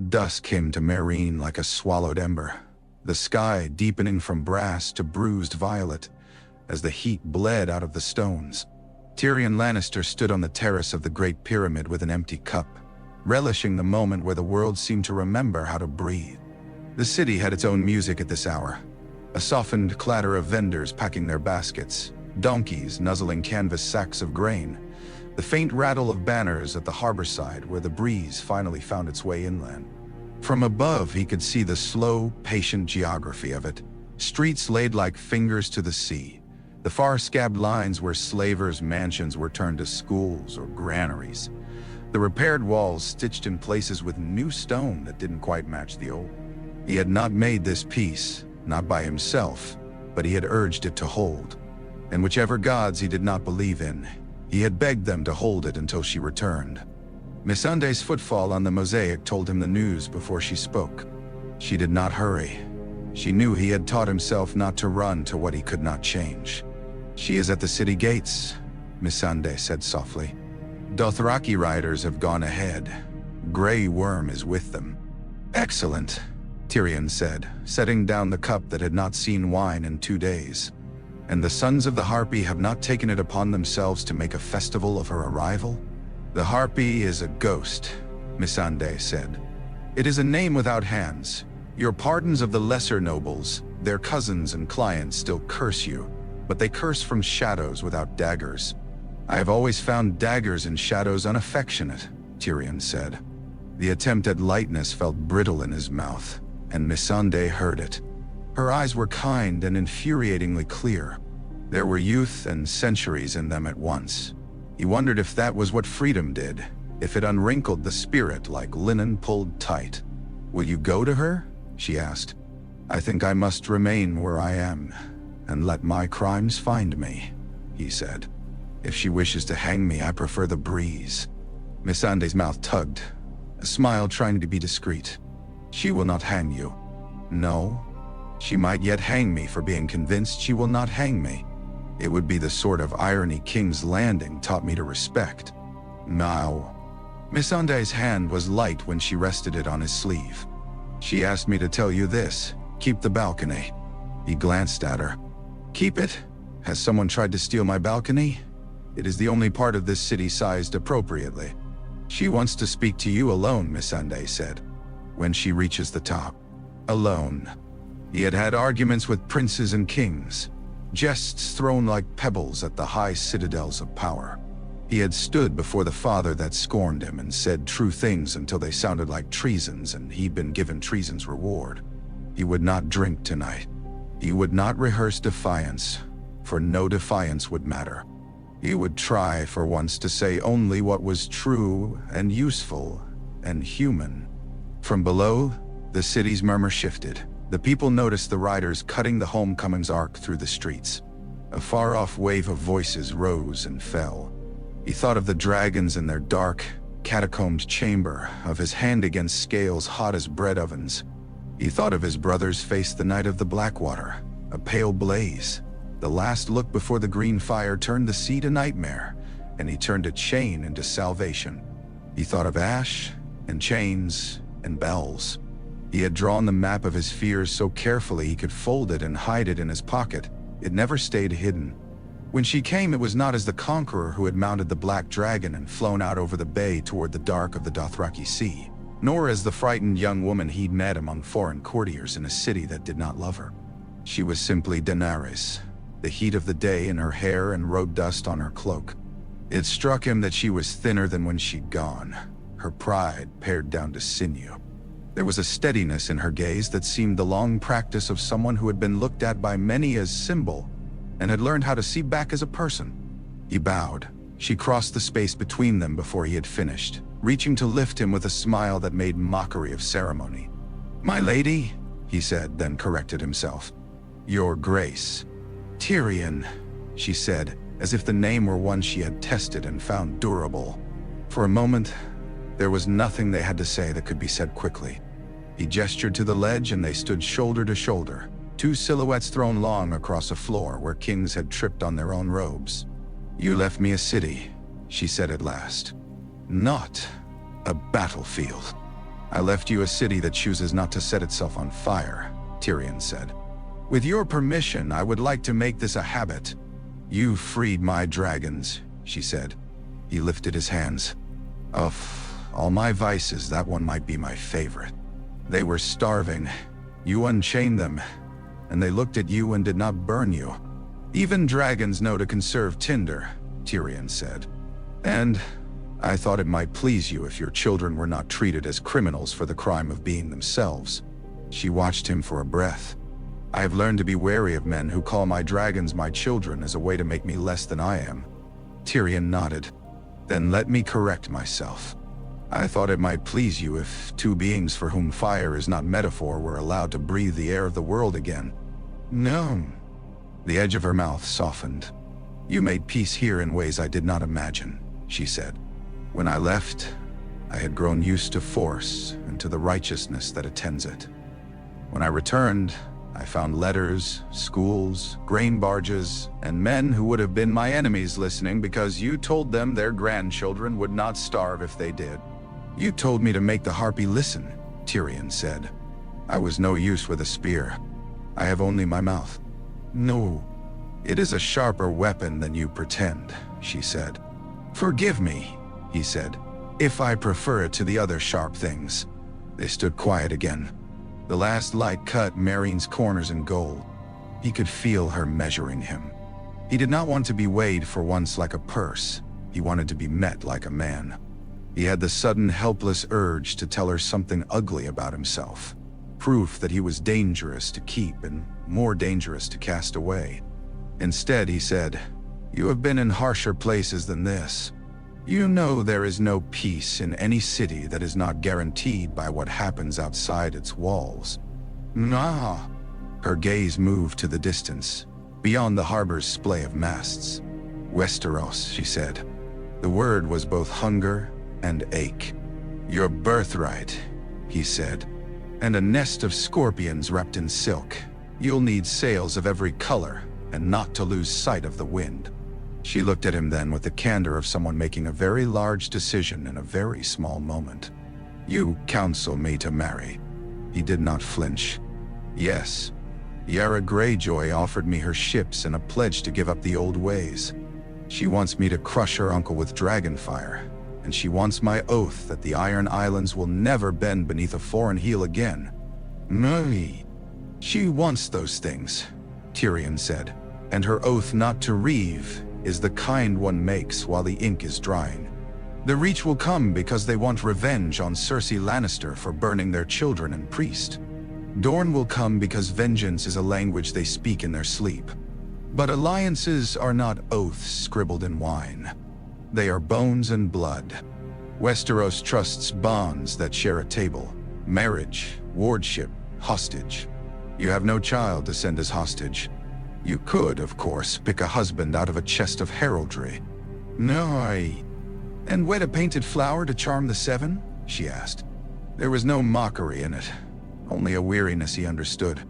Dusk came to Meereen like a swallowed ember, the sky deepening from brass to bruised violet as the heat bled out of the stones. Tyrion Lannister stood on the terrace of the Great Pyramid with an empty cup, relishing the moment where the world seemed to remember how to breathe. The city had its own music at this hour, a softened clatter of vendors packing their baskets, donkeys nuzzling canvas sacks of grain, the faint rattle of banners at the harbor side where the breeze finally found its way inland. From above, he could see the slow, patient geography of it, streets laid like fingers to the sea, the far-scabbed lines where slavers' mansions were turned to schools or granaries, the repaired walls stitched in places with new stone that didn't quite match the old. He had not made this peace, not by himself, but he had urged it to hold. And whichever gods he did not believe in, he had begged them to hold it until she returned. Missandei's footfall on the mosaic told him the news before she spoke. She did not hurry. She knew he had taught himself not to run to what he could not change. "She is at the city gates," Missandei said softly. "Dothraki riders have gone ahead. Grey Worm is with them." "Excellent," Tyrion said, setting down the cup that had not seen wine in 2 days. "And the Sons of the Harpy have not taken it upon themselves to make a festival of her arrival?" "The Harpy is a ghost," Missandei said. "It is a name without hands. Your pardons of the lesser nobles, their cousins and clients, still curse you, but they curse from shadows without daggers." "I have always found daggers and shadows unaffectionate," Tyrion said. The attempt at lightness felt brittle in his mouth, and Missandei heard it. Her eyes were kind and infuriatingly clear. There were youth and centuries in them at once. He wondered if that was what freedom did, if it unwrinkled the spirit like linen pulled tight. "Will you go to her?" she asked. "I think I must remain where I am, and let my crimes find me," he said. "If she wishes to hang me, I prefer the breeze." Missandei's mouth tugged, a smile trying to be discreet. "She will not hang you." "No. She might yet hang me for being convinced she will not hang me. It would be the sort of irony King's Landing taught me to respect." "Now." Missandei's hand was light when she rested it on his sleeve. "She asked me to tell you this. Keep the balcony." He glanced at her. "Keep it? Has someone tried to steal my balcony? It is the only part of this city sized appropriately." "She wants to speak to you alone," Missandei said. "When she reaches the top." Alone. He had had arguments with princes and kings, jests thrown like pebbles at the high citadels of power. He had stood before the father that scorned him and said true things until they sounded like treasons, and he'd been given treason's reward. He would not drink tonight. He would not rehearse defiance, for no defiance would matter. He would try for once to say only what was true and useful and human. From below, the city's murmur shifted. The people noticed the riders cutting the homecoming's arc through the streets. A far-off wave of voices rose and fell. He thought of the dragons in their dark, catacombed chamber, of his hand against scales hot as bread ovens. He thought of his brother's face the night of the Blackwater, a pale blaze. The last look before the green fire turned the sea to nightmare, and he turned a chain into salvation. He thought of ash, and chains, and bells. He had drawn the map of his fears so carefully he could fold it and hide it in his pocket. It never stayed hidden. When she came, it was not as the conqueror who had mounted the black dragon and flown out over the bay toward the dark of the Dothraki Sea, nor as the frightened young woman he'd met among foreign courtiers in a city that did not love her. She was simply Daenerys, the heat of the day in her hair and road dust on her cloak. It struck him that she was thinner than when she'd gone, her pride pared down to sinew. There was a steadiness in her gaze that seemed the long practice of someone who had been looked at by many as symbol and had learned how to see back as a person. He bowed. She crossed the space between them before he had finished, reaching to lift him with a smile that made mockery of ceremony. "My lady," he said, then corrected himself. "Your Grace." "Tyrion," she said, as if the name were one she had tested and found durable. For a moment, there was nothing they had to say that could be said quickly. He gestured to the ledge and they stood shoulder to shoulder, two silhouettes thrown long across a floor where kings had tripped on their own robes. "You left me a city," she said at last. "Not a battlefield." I left you a city that chooses not to set itself on fire, Tyrion said. With your permission, I would like to make this a habit. You freed my dragons, she said. He lifted his hands. Of all my vices, that one might be my favorite. They were starving. You unchained them, and they looked at you and did not burn you. Even dragons know to conserve tinder, Tyrion said. And I thought it might please you if your children were not treated as criminals for the crime of being themselves. She watched him for a breath. I have learned to be wary of men who call my dragons my children as a way to make me less than I am. Tyrion nodded. Then let me correct myself. I thought it might please you if two beings for whom fire is not metaphor were allowed to breathe the air of the world again. No. The edge of her mouth softened. You made peace here in ways I did not imagine, she said. When I left, I had grown used to force and to the righteousness that attends it. When I returned, I found letters, schools, grain barges, and men who would have been my enemies listening because you told them their grandchildren would not starve if they did. You told me to make the harpy listen, Tyrion said. I was no use with a spear. I have only my mouth. No, it is a sharper weapon than you pretend, she said. Forgive me, he said, if I prefer it to the other sharp things. They stood quiet again. The last light cut Marine's corners in gold. He could feel her measuring him. He did not want to be weighed for once like a purse. He wanted to be met like a man. He had the sudden helpless urge to tell her something ugly about himself. Proof that he was dangerous to keep and more dangerous to cast away. Instead, he said, "You have been in harsher places than this. You know there is no peace in any city that is not guaranteed by what happens outside its walls." Nah. Her gaze moved to the distance, beyond the harbor's splay of masts. Westeros, she said. The word was both hunger and ache. Your birthright, he said. And a nest of scorpions wrapped in silk. You'll need sails of every color, and not to lose sight of the wind. She looked at him then with the candor of someone making a very large decision in a very small moment. You counsel me to marry. He did not flinch. Yes. Yara Greyjoy offered me her ships and a pledge to give up the old ways. She wants me to crush her uncle with dragonfire, and she wants my oath that the Iron Islands will never bend beneath a foreign heel again. No. She wants those things, Tyrion said, and her oath not to reave is the kind one makes while the ink is drying. The Reach will come because they want revenge on Cersei Lannister for burning their children and priest. Dorne will come because vengeance is a language they speak in their sleep. But alliances are not oaths scribbled in wine. They are bones and blood. Westeros trusts bonds that share a table. Marriage, wardship, hostage. You have no child to send as hostage. You could, of course, pick a husband out of a chest of heraldry. No, And wed a painted flower to charm the seven? She asked. There was no mockery in it, only a weariness he understood.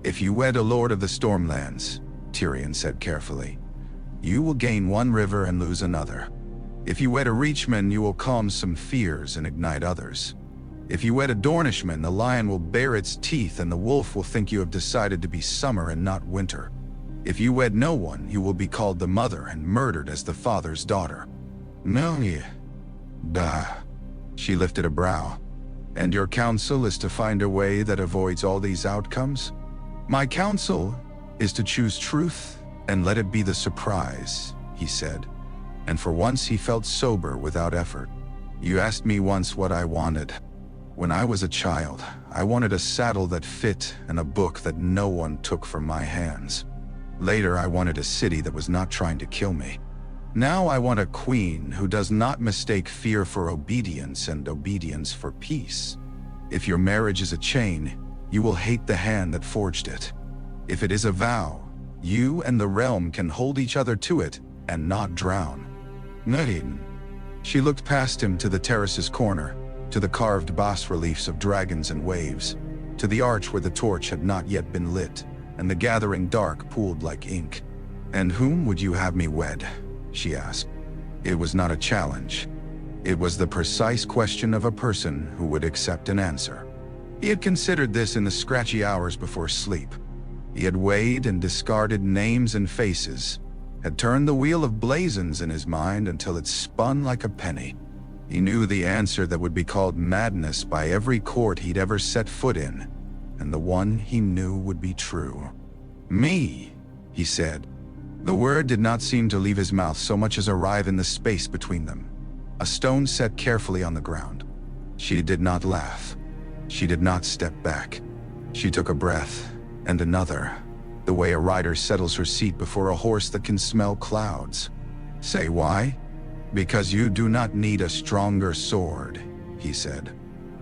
If you wed a lord of the Stormlands, Tyrion said carefully, you will gain one river and lose another. If you wed a Reachman, you will calm some fears and ignite others. If you wed a Dornishman, the lion will bare its teeth and the wolf will think you have decided to be summer and not winter. If you wed no one, you will be called the mother and murdered as the father's daughter. No, Duh. She lifted a brow. And your counsel is to find a way that avoids all these outcomes? My counsel is to choose truth and let it be the surprise, he said. And for once he felt sober without effort. You asked me once what I wanted. When I was a child, I wanted a saddle that fit and a book that no one took from my hands. Later, I wanted a city that was not trying to kill me. Now I want a queen who does not mistake fear for obedience and obedience for peace. If your marriage is a chain, you will hate the hand that forged it. If it is a vow, you and the realm can hold each other to it and not drown. Nadine. She looked past him to the terrace's corner, to the carved bas-reliefs of dragons and waves, to the arch where the torch had not yet been lit, and the gathering dark pooled like ink. And whom would you have me wed? She asked. It was not a challenge. It was the precise question of a person who would accept an answer. He had considered this in the scratchy hours before sleep. He had weighed and discarded names and faces, had turned the wheel of blazons in his mind until it spun like a penny. He knew the answer that would be called madness by every court he'd ever set foot in, and the one he knew would be true. "Me," he said. The word did not seem to leave his mouth so much as arrive in the space between them. A stone set carefully on the ground. She did not laugh. She did not step back. She took a breath, and another, the way a rider settles her seat before a horse that can smell clouds. "Say why? Because you do not need a stronger sword," he said.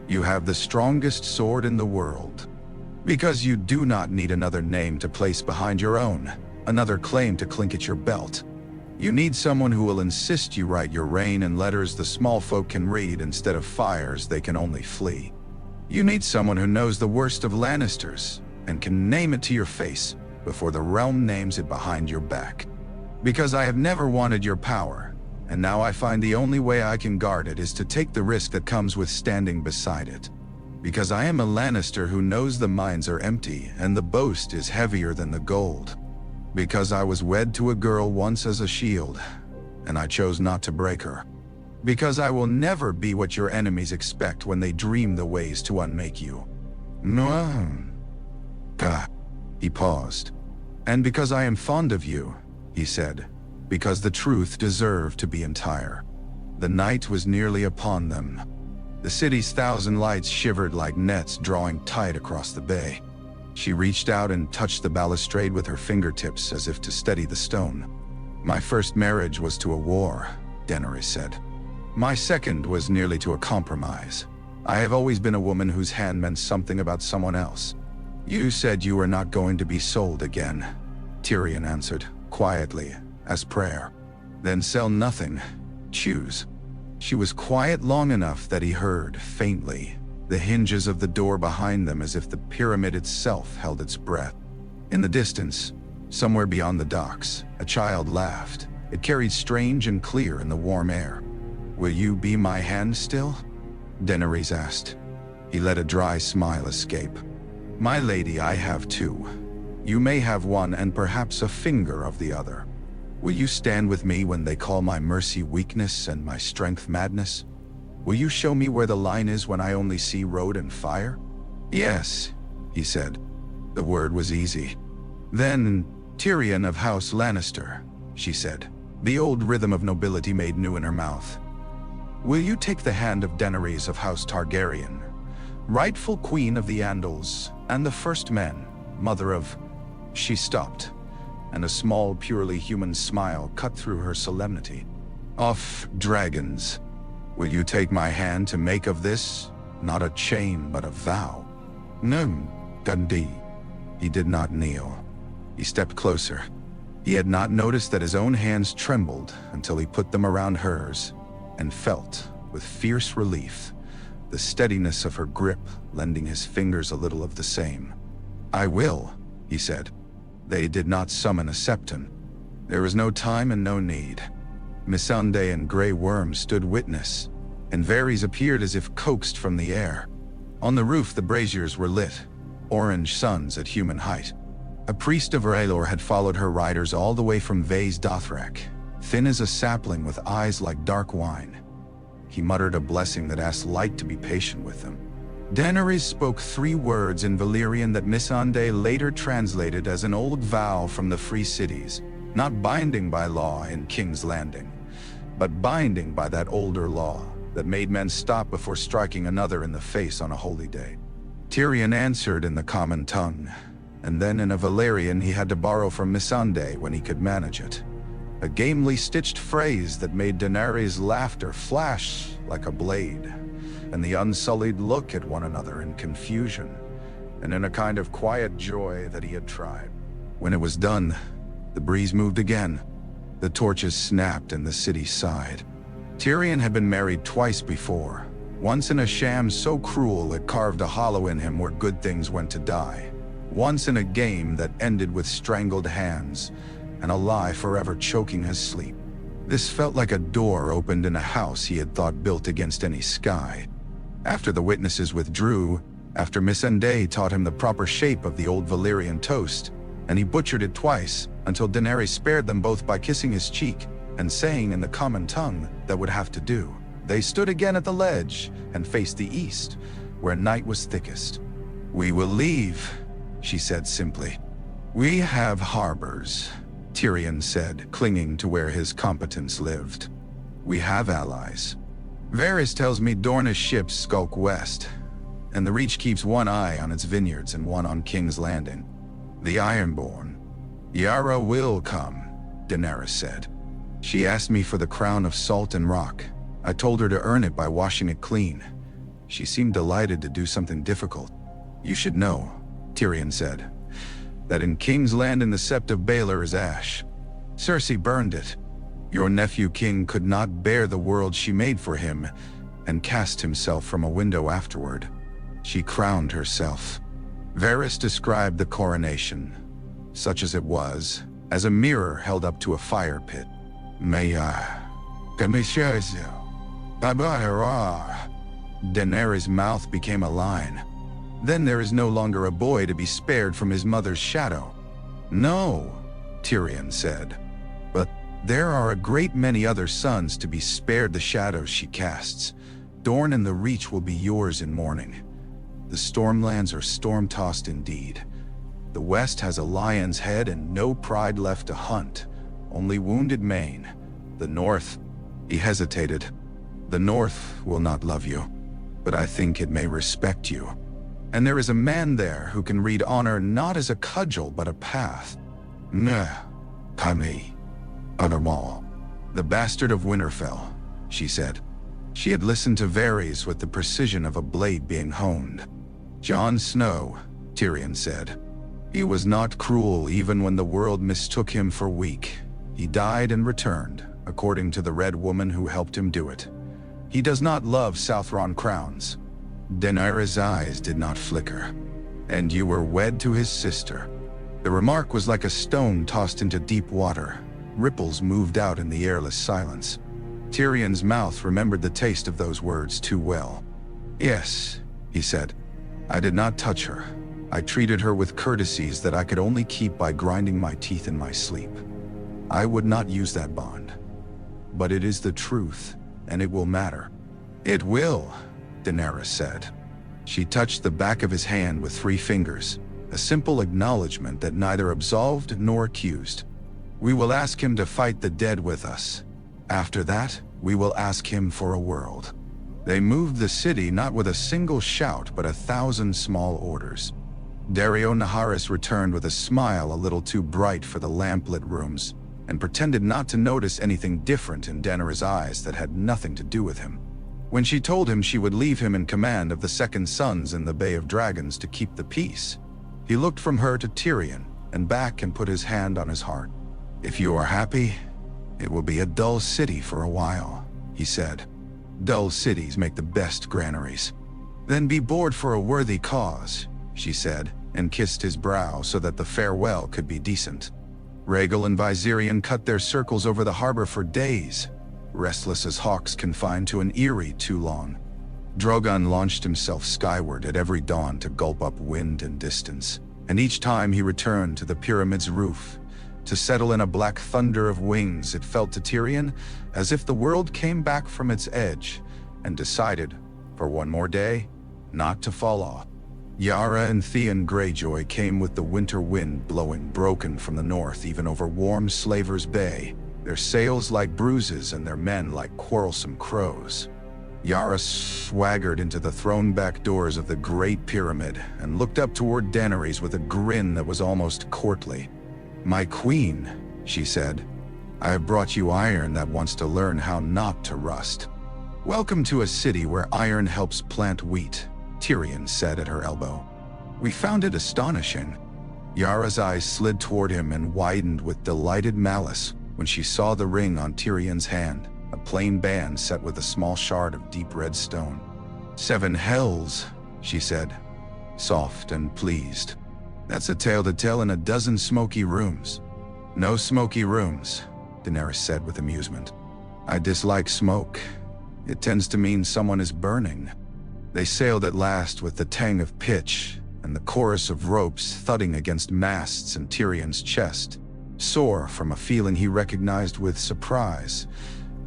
"You have the strongest sword in the world. Because you do not need another name to place behind your own, another claim to clink at your belt. You need someone who will insist you write your reign in letters the small folk can read instead of fires they can only flee. You need someone who knows the worst of Lannisters and can name it to your face before the realm names it behind your back. Because I have never wanted your power, and now I find the only way I can guard it is to take the risk that comes with standing beside it. Because I am a Lannister who knows the mines are empty and the boast is heavier than the gold. Because I was wed to a girl once as a shield, and I chose not to break her. Because I will never be what your enemies expect when they dream the ways to unmake you. No. He paused. And because I am fond of you, he said, because the truth deserved to be entire. The night was nearly upon them. The city's 1,000 lights shivered like nets drawing tight across the bay. She reached out and touched the balustrade with her fingertips as if to steady the stone. "My first marriage was to a war," Daenerys said. "My second was nearly to a compromise. I have always been a woman whose hand meant something about someone else." "You said you were not going to be sold again," Tyrion answered, quietly, as prayer. "Then sell nothing. Choose." She was quiet long enough that he heard, faintly, the hinges of the door behind them as if the pyramid itself held its breath. In the distance, somewhere beyond the docks, a child laughed. It carried strange and clear in the warm air. "Will you be my hand still?" Daenerys asked. He let a dry smile escape. "My lady, I have two. You may have one and perhaps a finger of the other. Will you stand with me when they call my mercy weakness and my strength madness? Will you show me where the line is when I only see road and fire?" "Yes," he said. The word was easy. "Then, Tyrion of House Lannister," she said, the old rhythm of nobility made new in her mouth. "Will you take the hand of Daenerys of House Targaryen, rightful queen of the Andals and the first men, mother of—" She stopped, and a small, purely human smile cut through her solemnity. "Off, dragons. Will you take my hand to make of this, not a chain but a vow?" "No, Dundee." He did not kneel. He stepped closer. He had not noticed that his own hands trembled until he put them around hers, and felt, with fierce relief, the steadiness of her grip lending his fingers a little of the same. "I will," he said. They did not summon a septon. There was no time and no need. Missandei and Grey Worm stood witness, and Varys appeared as if coaxed from the air. On the roof the braziers were lit, orange suns at human height. A priest of Rhaelor had followed her riders all the way from Vaes Dothrak, thin as a sapling with eyes like dark wine. He muttered a blessing that asked light to be patient with them. Daenerys spoke 3 words in Valyrian that Missandei later translated as an old vow from the free cities, not binding by law in King's Landing, but binding by that older law that made men stop before striking another in the face on a holy day. Tyrion answered in the common tongue, and then in a Valyrian he had to borrow from Missandei when he could manage it. A gamely stitched phrase that made Daenerys' laughter flash like a blade, and the unsullied look at one another in confusion, and in a kind of quiet joy that he had tried. When it was done, the breeze moved again. The torches snapped and the city sighed. Tyrion had been married twice before, once in a sham so cruel it carved a hollow in him where good things went to die, once in a game that ended with strangled hands and a lie forever choking his sleep. This felt like a door opened in a house he had thought built against any sky. After the witnesses withdrew, after Missandei taught him the proper shape of the old Valyrian toast, and he butchered it twice until Daenerys spared them both by kissing his cheek and saying in the common tongue that would have to do, they stood again at the ledge and faced the east, where night was thickest. "We will leave," she said simply. "We have harbors," Tyrion said, clinging to where his competence lived. "We have allies. Varys tells me Dorne's ships skulk west, and the Reach keeps one eye on its vineyards and one on King's Landing. The Ironborn. Yara will come," Daenerys said. "She asked me for the crown of salt and rock. I told her to earn it by washing it clean. She seemed delighted to do something difficult. You should know," Tyrion said, "that in King's Landing the Sept of Baelor is ash. Cersei burned it. Your nephew King could not bear the world she made for him and cast himself from a window afterward. She crowned herself." Varys described the coronation, such as it was, as a mirror held up to a fire pit. Daenerys' mouth became a line. Then there is no longer a boy to be spared from his mother's shadow. "No," Tyrion said, "but there are a great many other sons to be spared the shadows she casts. Dorne and the Reach will be yours in mourning. The Stormlands are storm-tossed indeed. The West has a lion's head and no pride left to hunt, only wounded mane. The North," he hesitated, "the North will not love you, but I think it may respect you. And there is a man there who can read honor not as a cudgel but a path. Kami, Uttermall, the bastard of Winterfell," she said. She had listened to Varys with the precision of a blade being honed. "Jon Snow," Tyrion said. "He was not cruel even when the world mistook him for weak. He died and returned, according to the Red Woman who helped him do it. He does not love Southron crowns." Daenerys' eyes did not flicker. "And you were wed to his sister." The remark was like a stone tossed into deep water. Ripples moved out in the airless silence. Tyrion's mouth remembered the taste of those words too well. "Yes," he said. "I did not touch her. I treated her with courtesies that I could only keep by grinding my teeth in my sleep. I would not use that bond. But it is the truth, and it will matter." "It will," Daenerys said. She touched the back of his hand with 3 fingers, a simple acknowledgement that neither absolved nor accused. "We will ask him to fight the dead with us. After that, we will ask him for a world." They moved the city not with a single shout but 1,000 small orders. Dario Naharis returned with a smile a little too bright for the lamplit rooms, and pretended not to notice anything different in Daenerys' eyes that had nothing to do with him. When she told him she would leave him in command of the Second Sons in the Bay of Dragons to keep the peace, he looked from her to Tyrion and back and put his hand on his heart. "If you are happy, it will be a dull city for a while," he said. "Dull cities make the best granaries." "Then be bored for a worthy cause," she said, and kissed his brow so that the farewell could be decent. Rhaegal and Viserion cut their circles over the harbor for days, restless as hawks confined to an eyrie too long. Drogon launched himself skyward at every dawn to gulp up wind and distance, and each time he returned to the pyramid's roof, to settle in a black thunder of wings. It felt to Tyrion as if the world came back from its edge and decided, for one more day, not to fall off. Yara and Theon Greyjoy came with the winter wind blowing broken from the north even over warm Slaver's Bay, their sails like bruises and their men like quarrelsome crows. Yara swaggered into the thrown-back doors of the Great Pyramid and looked up toward Daenerys with a grin that was almost courtly. "My queen," she said, "I have brought you iron that wants to learn how not to rust." "Welcome to a city where iron helps plant wheat," Tyrion said at her elbow. "We found it astonishing." Yara's eyes slid toward him and widened with delighted malice when she saw the ring on Tyrion's hand, a plain band set with a small shard of deep red stone. "7 hells," she said, soft and pleased. "That's a tale to tell in a dozen smoky rooms." "No smoky rooms," Daenerys said with amusement. I dislike smoke. It tends to mean someone is burning. They sailed at last with the tang of pitch and the chorus of ropes thudding against masts and Tyrion's chest, sore from a feeling he recognized with surprise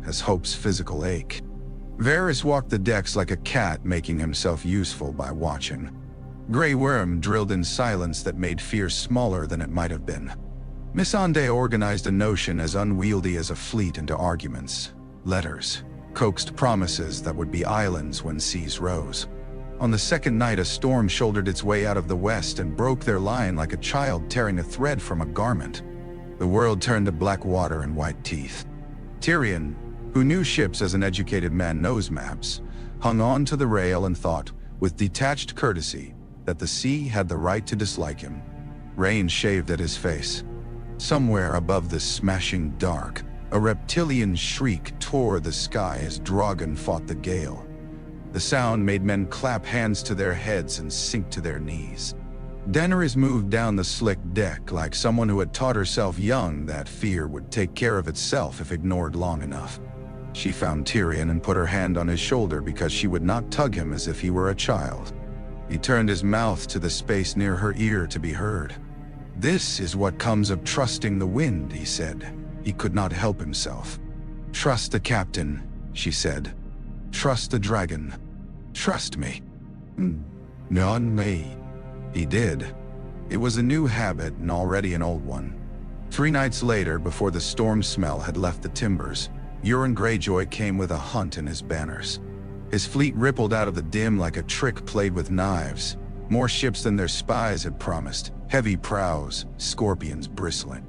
as Hope's physical ache. Varys walked the decks like a cat, making himself useful by watching. Grey Worm drilled in silence that made fear smaller than it might have been. Missandei organized a notion as unwieldy as a fleet into arguments, letters, coaxed promises that would be islands when seas rose. On the second night, a storm shouldered its way out of the west and broke their line like a child tearing a thread from a garment. The world turned to black water and white teeth. Tyrion, who knew ships as an educated man knows maps, hung on to the rail and thought, with detached courtesy, that the sea had the right to dislike him. Rain shaved at his face. Somewhere above the smashing dark, a reptilian shriek tore the sky as Drogon fought the gale. The sound made men clap hands to their heads and sink to their knees. Daenerys moved down the slick deck like someone who had taught herself young that fear would take care of itself if ignored long enough. She found Tyrion and put her hand on his shoulder because she would not tug him as if he were a child. He turned his mouth to the space near her ear to be heard. This is what comes of trusting the wind, he said. He could not help himself. Trust the captain, she said. Trust the dragon. Trust me. Not me. He did. It was a new habit and already an old one. 3 nights later, before the storm smell had left the timbers, Euron Greyjoy came with a hunt in his banners. His fleet rippled out of the dim like a trick played with knives. More ships than their spies had promised, heavy prows, scorpions bristling.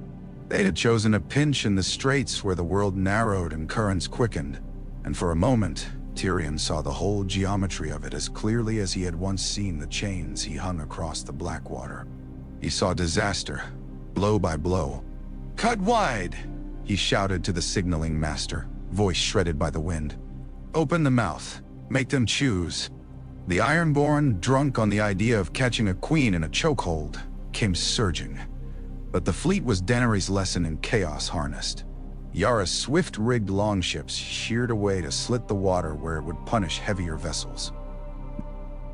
They had chosen a pinch in the straits where the world narrowed and currents quickened, and for a moment, Tyrion saw the whole geometry of it as clearly as he had once seen the chains he hung across the Blackwater. He saw disaster, blow by blow. "Cut wide!" he shouted to the signaling master, voice shredded by the wind. "Open the mouth. Make them choose." The Ironborn, drunk on the idea of catching a queen in a chokehold, came surging. But the fleet was Daenerys' lesson in chaos harnessed. Yara's swift-rigged longships sheared away to slit the water where it would punish heavier vessels.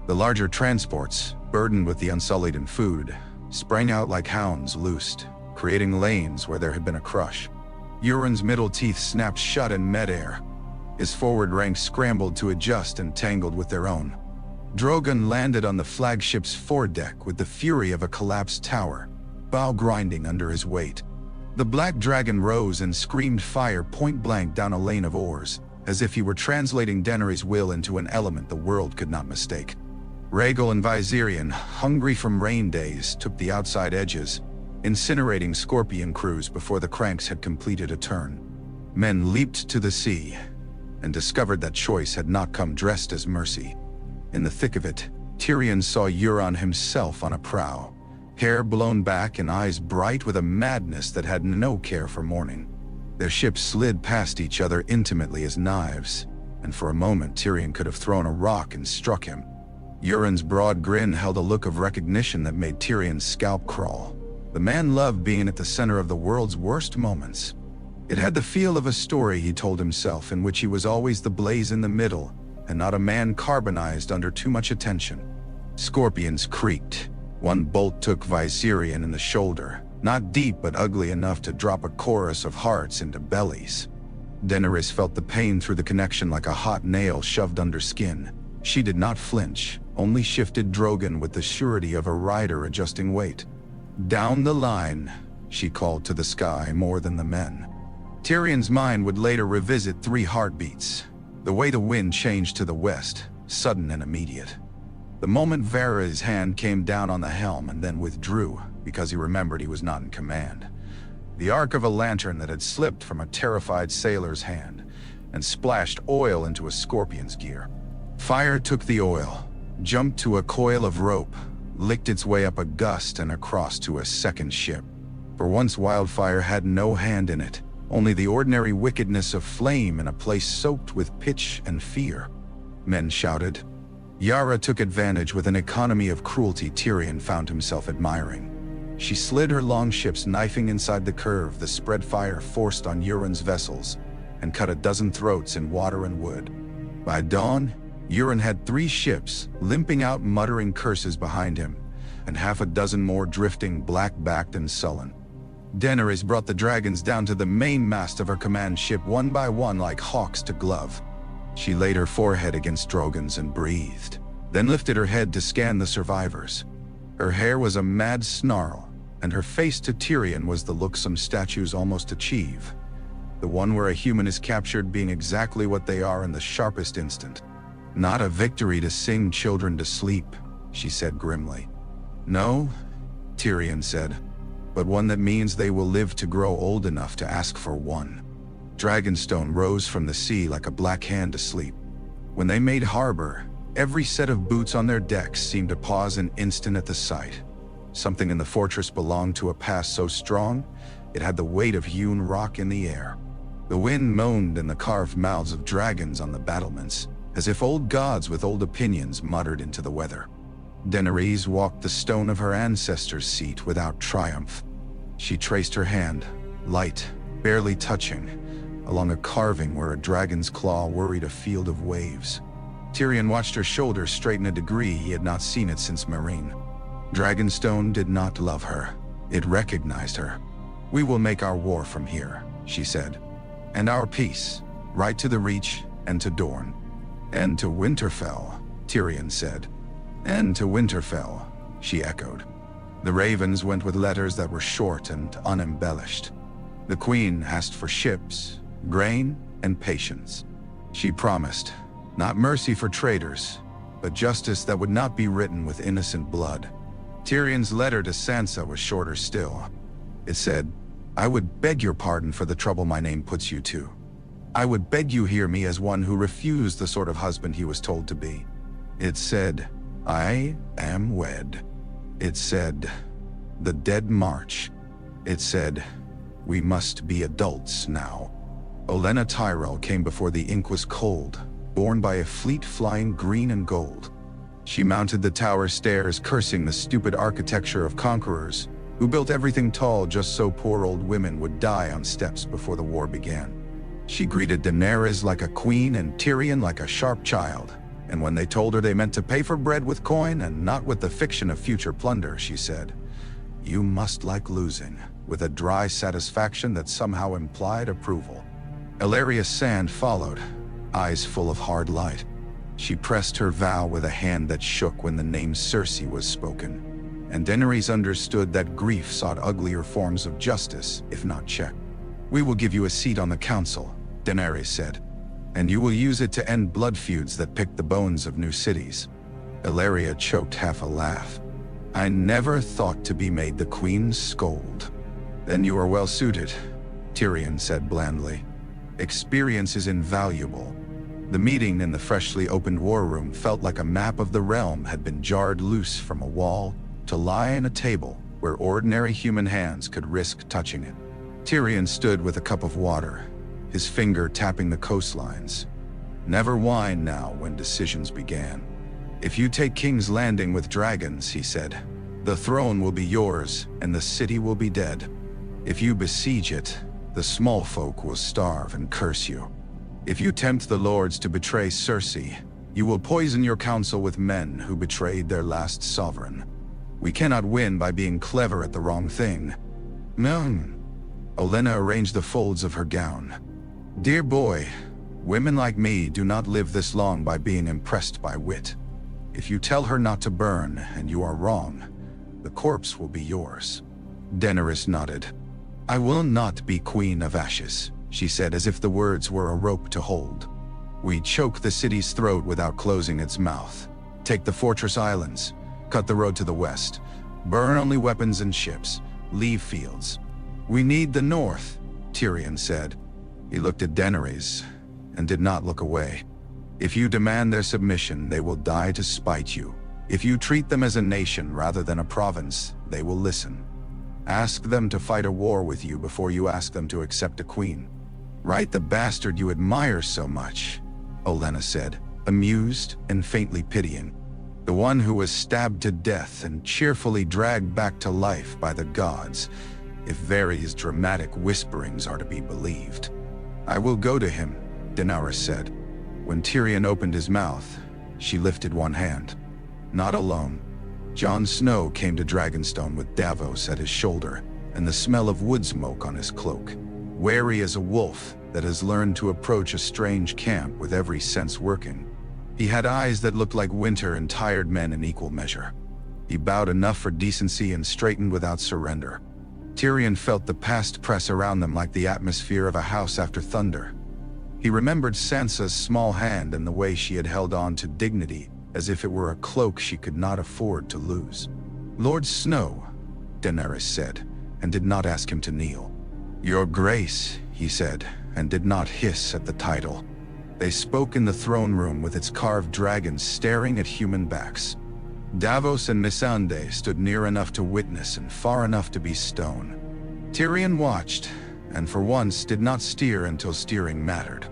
The larger transports, burdened with the Unsullied and food, sprang out like hounds loosed, creating lanes where there had been a crush. Euron's middle teeth snapped shut in midair. His forward ranks scrambled to adjust and tangled with their own. Drogon landed on the flagship's foredeck with the fury of a collapsed tower, bow grinding under his weight. The black dragon rose and screamed fire point-blank down a lane of oars, as if he were translating Daenerys' will into an element the world could not mistake. Rhaegal and Viserion, hungry from rain days, took the outside edges, incinerating scorpion crews before the cranks had completed a turn. Men leaped to the sea, and discovered that choice had not come dressed as mercy. In the thick of it, Tyrion saw Euron himself on a prow, hair blown back and eyes bright with a madness that had no care for mourning. Their ships slid past each other intimately as knives, and for a moment Tyrion could have thrown a rock and struck him. Euron's broad grin held a look of recognition that made Tyrion's scalp crawl. The man loved being at the center of the world's worst moments. It had the feel of a story he told himself in which he was always the blaze in the middle, and not a man carbonized under too much attention. Scorpions creaked. One bolt took Viserion in the shoulder, not deep but ugly enough to drop a chorus of hearts into bellies. Daenerys felt the pain through the connection like a hot nail shoved under skin. She did not flinch, only shifted Drogon with the surety of a rider adjusting weight. "Down the line," she called to the sky more than the men. Tyrion's mind would later revisit 3 heartbeats, the way the wind changed to the west, sudden and immediate. The moment Varys' hand came down on the helm and then withdrew because he remembered he was not in command. The arc of a lantern that had slipped from a terrified sailor's hand and splashed oil into a scorpion's gear. Fire took the oil, jumped to a coil of rope, licked its way up a gust and across to a second ship. For once wildfire had no hand in it, only the ordinary wickedness of flame in a place soaked with pitch and fear. Men shouted. Yara took advantage with an economy of cruelty Tyrion found himself admiring. She slid her longships, knifing inside the curve the spread fire forced on Euron's vessels, and cut a dozen throats in water and wood. By dawn, Euron had 3 ships, limping out muttering curses behind him, and half a dozen more drifting black-backed and sullen. Daenerys brought the dragons down to the mainmast of her command ship one by one like hawks to glove. She laid her forehead against Drogon's and breathed, then lifted her head to scan the survivors. Her hair was a mad snarl, and her face to Tyrion was the look some statues almost achieve. The one where a human is captured being exactly what they are in the sharpest instant. "Not a victory to sing children to sleep," she said grimly. "No," Tyrion said, "but one that means they will live to grow old enough to ask for one." Dragonstone rose from the sea like a black hand asleep. When they made harbor, every set of boots on their decks seemed to pause an instant at the sight. Something in the fortress belonged to a past so strong, it had the weight of hewn rock in the air. The wind moaned in the carved mouths of dragons on the battlements, as if old gods with old opinions muttered into the weather. Daenerys walked the stone of her ancestors' seat without triumph. She traced her hand, light, barely touching, along a carving where a dragon's claw worried a field of waves. Tyrion watched her shoulders straighten a degree he had not seen it since Meereen. Dragonstone did not love her. It recognized her. "We will make our war from here," she said. "And our peace, right to the Reach and to Dorne." "And to Winterfell," Tyrion said. "And to Winterfell," she echoed. The ravens went with letters that were short and unembellished. The queen asked for ships, grain, and patience. She promised, not mercy for traitors, but justice that would not be written with innocent blood. Tyrion's letter to Sansa was shorter still. It said, "I would beg your pardon for the trouble my name puts you to. I would beg you hear me as one who refused the sort of husband he was told to be." It said, "I am wed." It said, "The dead march." It said, "We must be adults now." Olenna Tyrell came before the ink was cold, borne by a fleet flying green and gold. She mounted the tower stairs, cursing the stupid architecture of conquerors, who built everything tall just so poor old women would die on steps before the war began. She greeted Daenerys like a queen and Tyrion like a sharp child, and when they told her they meant to pay for bread with coin and not with the fiction of future plunder, she said, "You must like losing," with a dry satisfaction that somehow implied approval. Illyria Sand followed, eyes full of hard light. She pressed her vow with a hand that shook when the name Cersei was spoken, and Daenerys understood that grief sought uglier forms of justice, if not check. "We will give you a seat on the council," Daenerys said, "and you will use it to end blood feuds that pick the bones of new cities." Illyria choked half a laugh. "I never thought to be made the queen's scold." "Then you are well suited," Tyrion said blandly. "Experience is invaluable." The meeting in the freshly opened war room felt like a map of the realm had been jarred loose from a wall to lie on a table where ordinary human hands could risk touching it. Tyrion stood with a cup of water, his finger tapping the coastlines. Never whine now when decisions began. "If you take King's Landing with dragons," he said, "the throne will be yours and the city will be dead. If you besiege it, the small folk will starve and curse you. If you tempt the lords to betray Cersei, you will poison your council with men who betrayed their last sovereign. We cannot win by being clever at the wrong thing." "No." Olenna arranged the folds of her gown. "Dear boy, women like me do not live this long by being impressed by wit. If you tell her not to burn, and you are wrong, the corpse will be yours." Daenerys nodded. "I will not be Queen of Ashes," she said as if the words were a rope to hold. "We choke the city's throat without closing its mouth. Take the fortress islands, cut the road to the west, burn only weapons and ships, leave fields." "We need the north," Tyrion said. He looked at Daenerys and did not look away. "If you demand their submission, they will die to spite you. If you treat them as a nation rather than a province, they will listen. Ask them to fight a war with you before you ask them to accept a queen." "Right the bastard you admire so much," Olenna said, amused and faintly pitying. The one who was stabbed to death and cheerfully dragged back to life by the gods, if Varys' dramatic whisperings are to be believed. "I will go to him," Daenerys said. When Tyrion opened his mouth, she lifted one hand. Not alone. Jon Snow came to Dragonstone with Davos at his shoulder and the smell of wood smoke on his cloak. Wary as a wolf that has learned to approach a strange camp with every sense working. He had eyes that looked like winter and tired men in equal measure. He bowed enough for decency and straightened without surrender. Tyrion felt the past press around them like the atmosphere of a house after thunder. He remembered Sansa's small hand and the way she had held on to dignity as if it were a cloak she could not afford to lose. "Lord Snow," Daenerys said, and did not ask him to kneel. "Your Grace," he said, and did not hiss at the title. They spoke in the throne room with its carved dragons staring at human backs. Davos and Missandei stood near enough to witness and far enough to be stone. Tyrion watched, and for once did not steer until steering mattered.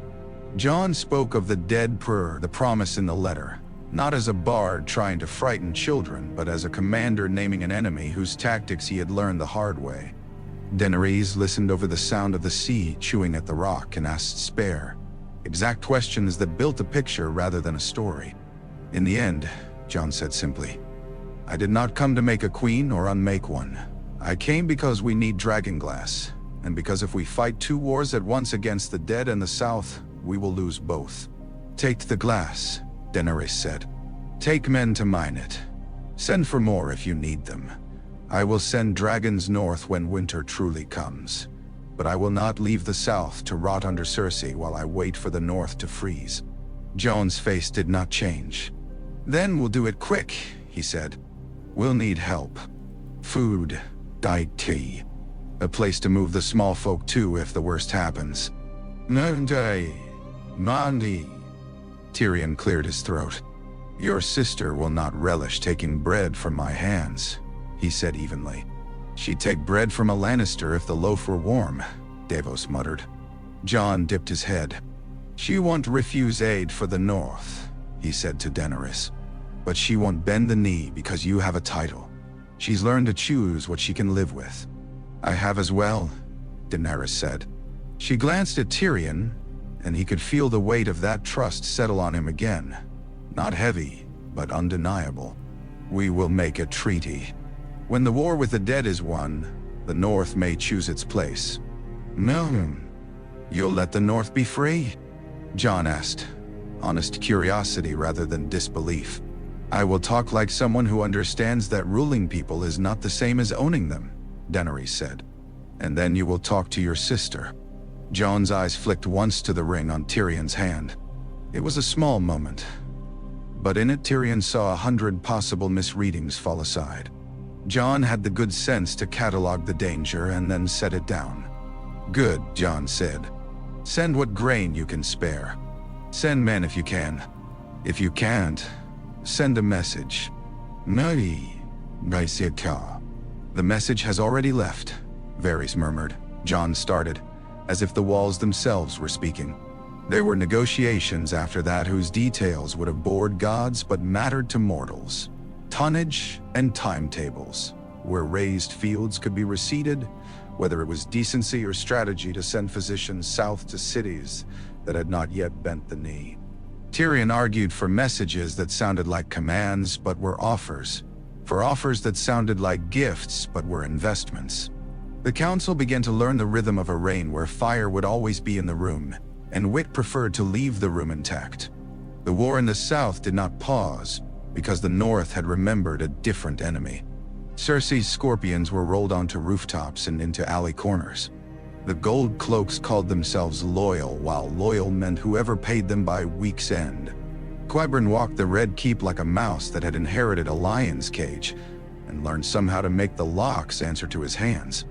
Jon spoke of the dead the promise in the letter, not as a bard trying to frighten children, but as a commander naming an enemy whose tactics he had learned the hard way. Daenerys listened over the sound of the sea chewing at the rock and asked spare, exact questions that built a picture rather than a story. In the end, Jon said simply, "I did not come to make a queen or unmake one. I came because we need dragonglass, and because if we fight 2 wars at once against the dead and the south, we will lose both." "Take the glass," Daenerys said. "Take men to mine it. Send for more if you need them. I will send dragons north when winter truly comes. But I will not leave the south to rot under Cersei while I wait for the north to freeze." Jon's face did not change. "Then we'll do it quick," he said. "We'll need help. Food, tea, a place to move the small folk to if the worst happens." "Nandi, Mandi." Tyrion cleared his throat. "Your sister will not relish taking bread from my hands," he said evenly. "She'd take bread from a Lannister if the loaf were warm," Davos muttered. Jon dipped his head. "She won't refuse aid for the north," he said to Daenerys. "But she won't bend the knee because you have a title. She's learned to choose what she can live with." "I have as well," Daenerys said. She glanced at Tyrion, and he could feel the weight of that trust settle on him again. Not heavy, but undeniable. "We will make a treaty. When the war with the dead is won, the North may choose its place." "No. You'll let the North be free?" Jon asked, honest curiosity rather than disbelief. "I will talk like someone who understands that ruling people is not the same as owning them," Daenerys said. "And then you will talk to your sister." Jon's eyes flicked once to the ring on Tyrion's hand. It was a small moment, but in it Tyrion saw 100 possible misreadings fall aside. Jon had the good sense to catalog the danger and then set it down. "Good," Jon said. "Send what grain you can spare. Send men if you can. If you can't, send a message." "Nai, Naisika." "The message has already left," Varys murmured. Jon started, as if the walls themselves were speaking. There were negotiations after that whose details would have bored gods but mattered to mortals. Tonnage and timetables, where raised fields could be reseeded, whether it was decency or strategy to send physicians south to cities that had not yet bent the knee. Tyrion argued for messages that sounded like commands but were offers, for offers that sounded like gifts but were investments. The council began to learn the rhythm of a reign where fire would always be in the room, and wit preferred to leave the room intact. The war in the south did not pause, because the north had remembered a different enemy. Cersei's scorpions were rolled onto rooftops and into alley corners. The gold cloaks called themselves loyal, while loyal meant whoever paid them by week's end. Qyburn walked the Red Keep like a mouse that had inherited a lion's cage, and learned somehow to make the locks answer to his hands.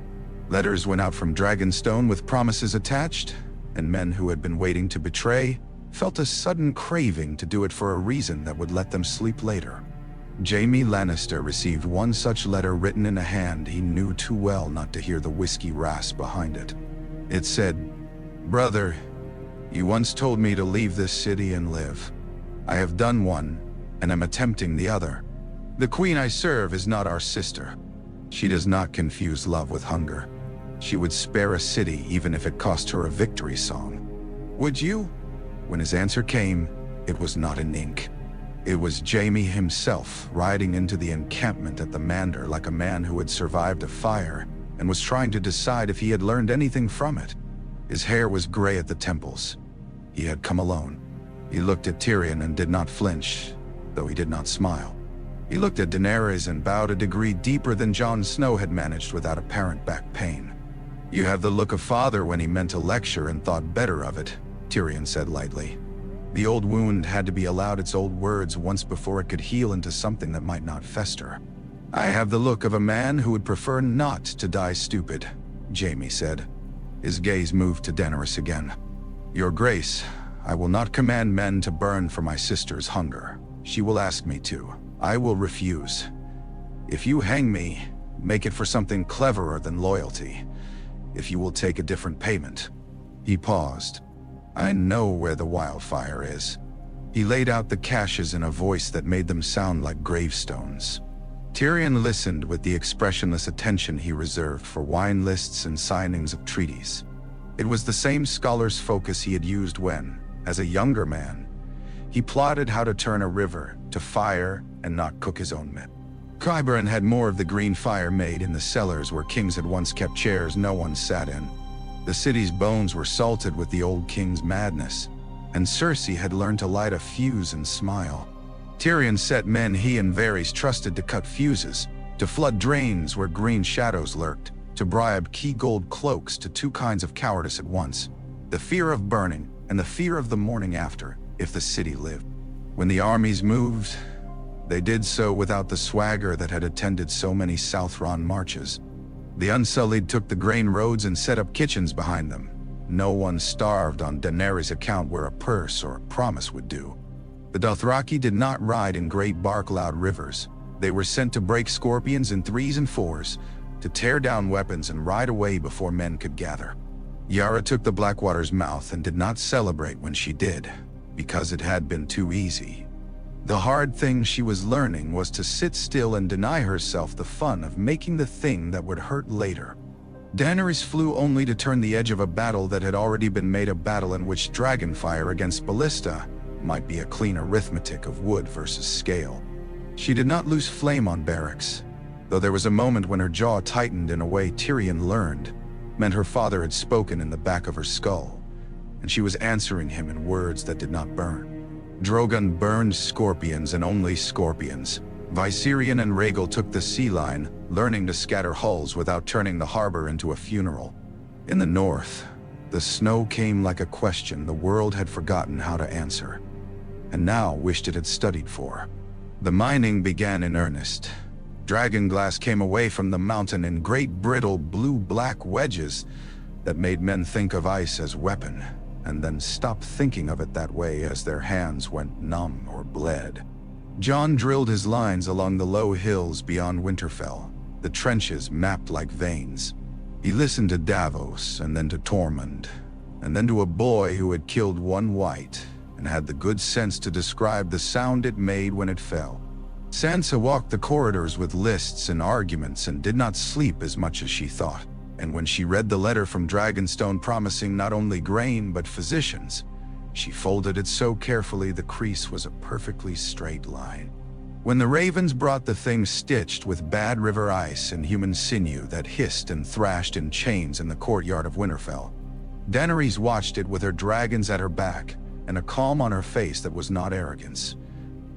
Letters went out from Dragonstone with promises attached, and men who had been waiting to betray felt a sudden craving to do it for a reason that would let them sleep later. Jaime Lannister received one such letter written in a hand he knew too well not to hear the whiskey rasp behind it. It said, "Brother, you once told me to leave this city and live. I have done one, and am attempting the other. The queen I serve is not our sister. She does not confuse love with hunger. She would spare a city even if it cost her a victory song. Would you? When his answer came, it was not in ink. It was Jaime himself riding into the encampment at the Manor like a man who had survived a fire and was trying to decide if he had learned anything from it. His hair was gray at the temples. He had come alone. He looked at Tyrion and did not flinch, though he did not smile. He looked at Daenerys and bowed a degree deeper than Jon Snow had managed without apparent back pain. "You have the look of father when he meant to lecture and thought better of it," Tyrion said lightly. The old wound had to be allowed its old words once before it could heal into something that might not fester. "I have the look of a man who would prefer not to die stupid," Jaime said. His gaze moved to Daenerys again. "Your Grace, I will not command men to burn for my sister's hunger. She will ask me to. I will refuse. If you hang me, make it for something cleverer than loyalty. If you will take a different payment." He paused. "I know where the wildfire is." He laid out the caches in a voice that made them sound like gravestones. Tyrion listened with the expressionless attention he reserved for wine lists and signings of treaties. It was the same scholar's focus he had used when, as a younger man, he plotted how to turn a river to fire and not cook his own men. Qyburn had more of the green fire made in the cellars where kings had once kept chairs no one sat in. The city's bones were salted with the old king's madness, and Cersei had learned to light a fuse and smile. Tyrion set men he and Varys trusted to cut fuses, to flood drains where green shadows lurked, to bribe key gold cloaks to two kinds of cowardice at once: the fear of burning and the fear of the morning after, if the city lived. When the armies moved, they did so without the swagger that had attended so many Southron marches. The Unsullied took the grain roads and set up kitchens behind them. No one starved on Daenerys' account where a purse or a promise would do. The Dothraki did not ride in great bark-loud rivers. They were sent to break scorpions in 3s and 4s, to tear down weapons and ride away before men could gather. Yara took the Blackwater's mouth and did not celebrate when she did, because it had been too easy. The hard thing she was learning was to sit still and deny herself the fun of making the thing that would hurt later. Daenerys flew only to turn the edge of a battle that had already been made a battle in which dragonfire against ballista might be a clean arithmetic of wood versus scale. She did not lose flame on barracks, though there was a moment when her jaw tightened in a way Tyrion learned meant her father had spoken in the back of her skull, and she was answering him in words that did not burn. Drogon burned scorpions and only scorpions. Viserion and Rhaegal took the sea line, learning to scatter hulls without turning the harbor into a funeral. In the north, the snow came like a question the world had forgotten how to answer, and now wished it had studied for. The mining began in earnest. Dragonglass came away from the mountain in great brittle blue-black wedges that made men think of ice as weapon, and then stopped thinking of it that way as their hands went numb or bled. Jon drilled his lines along the low hills beyond Winterfell, the trenches mapped like veins. He listened to Davos, and then to Tormund, and then to a boy who had killed one white, and had the good sense to describe the sound it made when it fell. Sansa walked the corridors with lists and arguments and did not sleep as much as she thought. And when she read the letter from Dragonstone promising not only grain but physicians, she folded it so carefully the crease was a perfectly straight line. When the ravens brought the thing stitched with Bad River ice and human sinew that hissed and thrashed in chains in the courtyard of Winterfell, Daenerys watched it with her dragons at her back and a calm on her face that was not arrogance.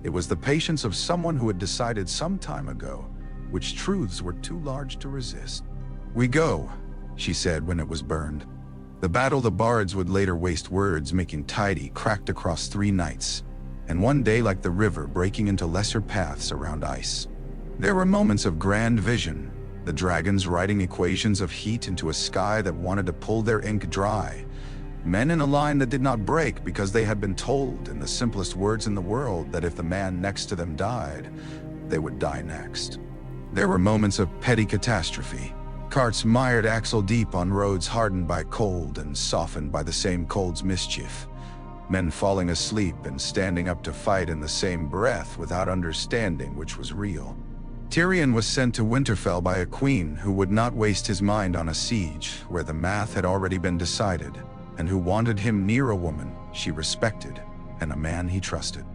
It was the patience of someone who had decided some time ago which truths were too large to resist. "We go," she said when it was burned. The battle the bards would later waste words making tidy cracked across 3 nights, and one day like the river breaking into lesser paths around ice. There were moments of grand vision, the dragons writing equations of heat into a sky that wanted to pull their ink dry, men in a line that did not break because they had been told in the simplest words in the world that if the man next to them died, they would die next. There were moments of petty catastrophe. Carts mired axle deep on roads hardened by cold and softened by the same cold's mischief. men falling asleep and standing up to fight in the same breath without understanding which was real. Tyrion was sent to Winterfell by a queen who would not waste his mind on a siege where the math had already been decided, and who wanted him near a woman she respected and a man he trusted.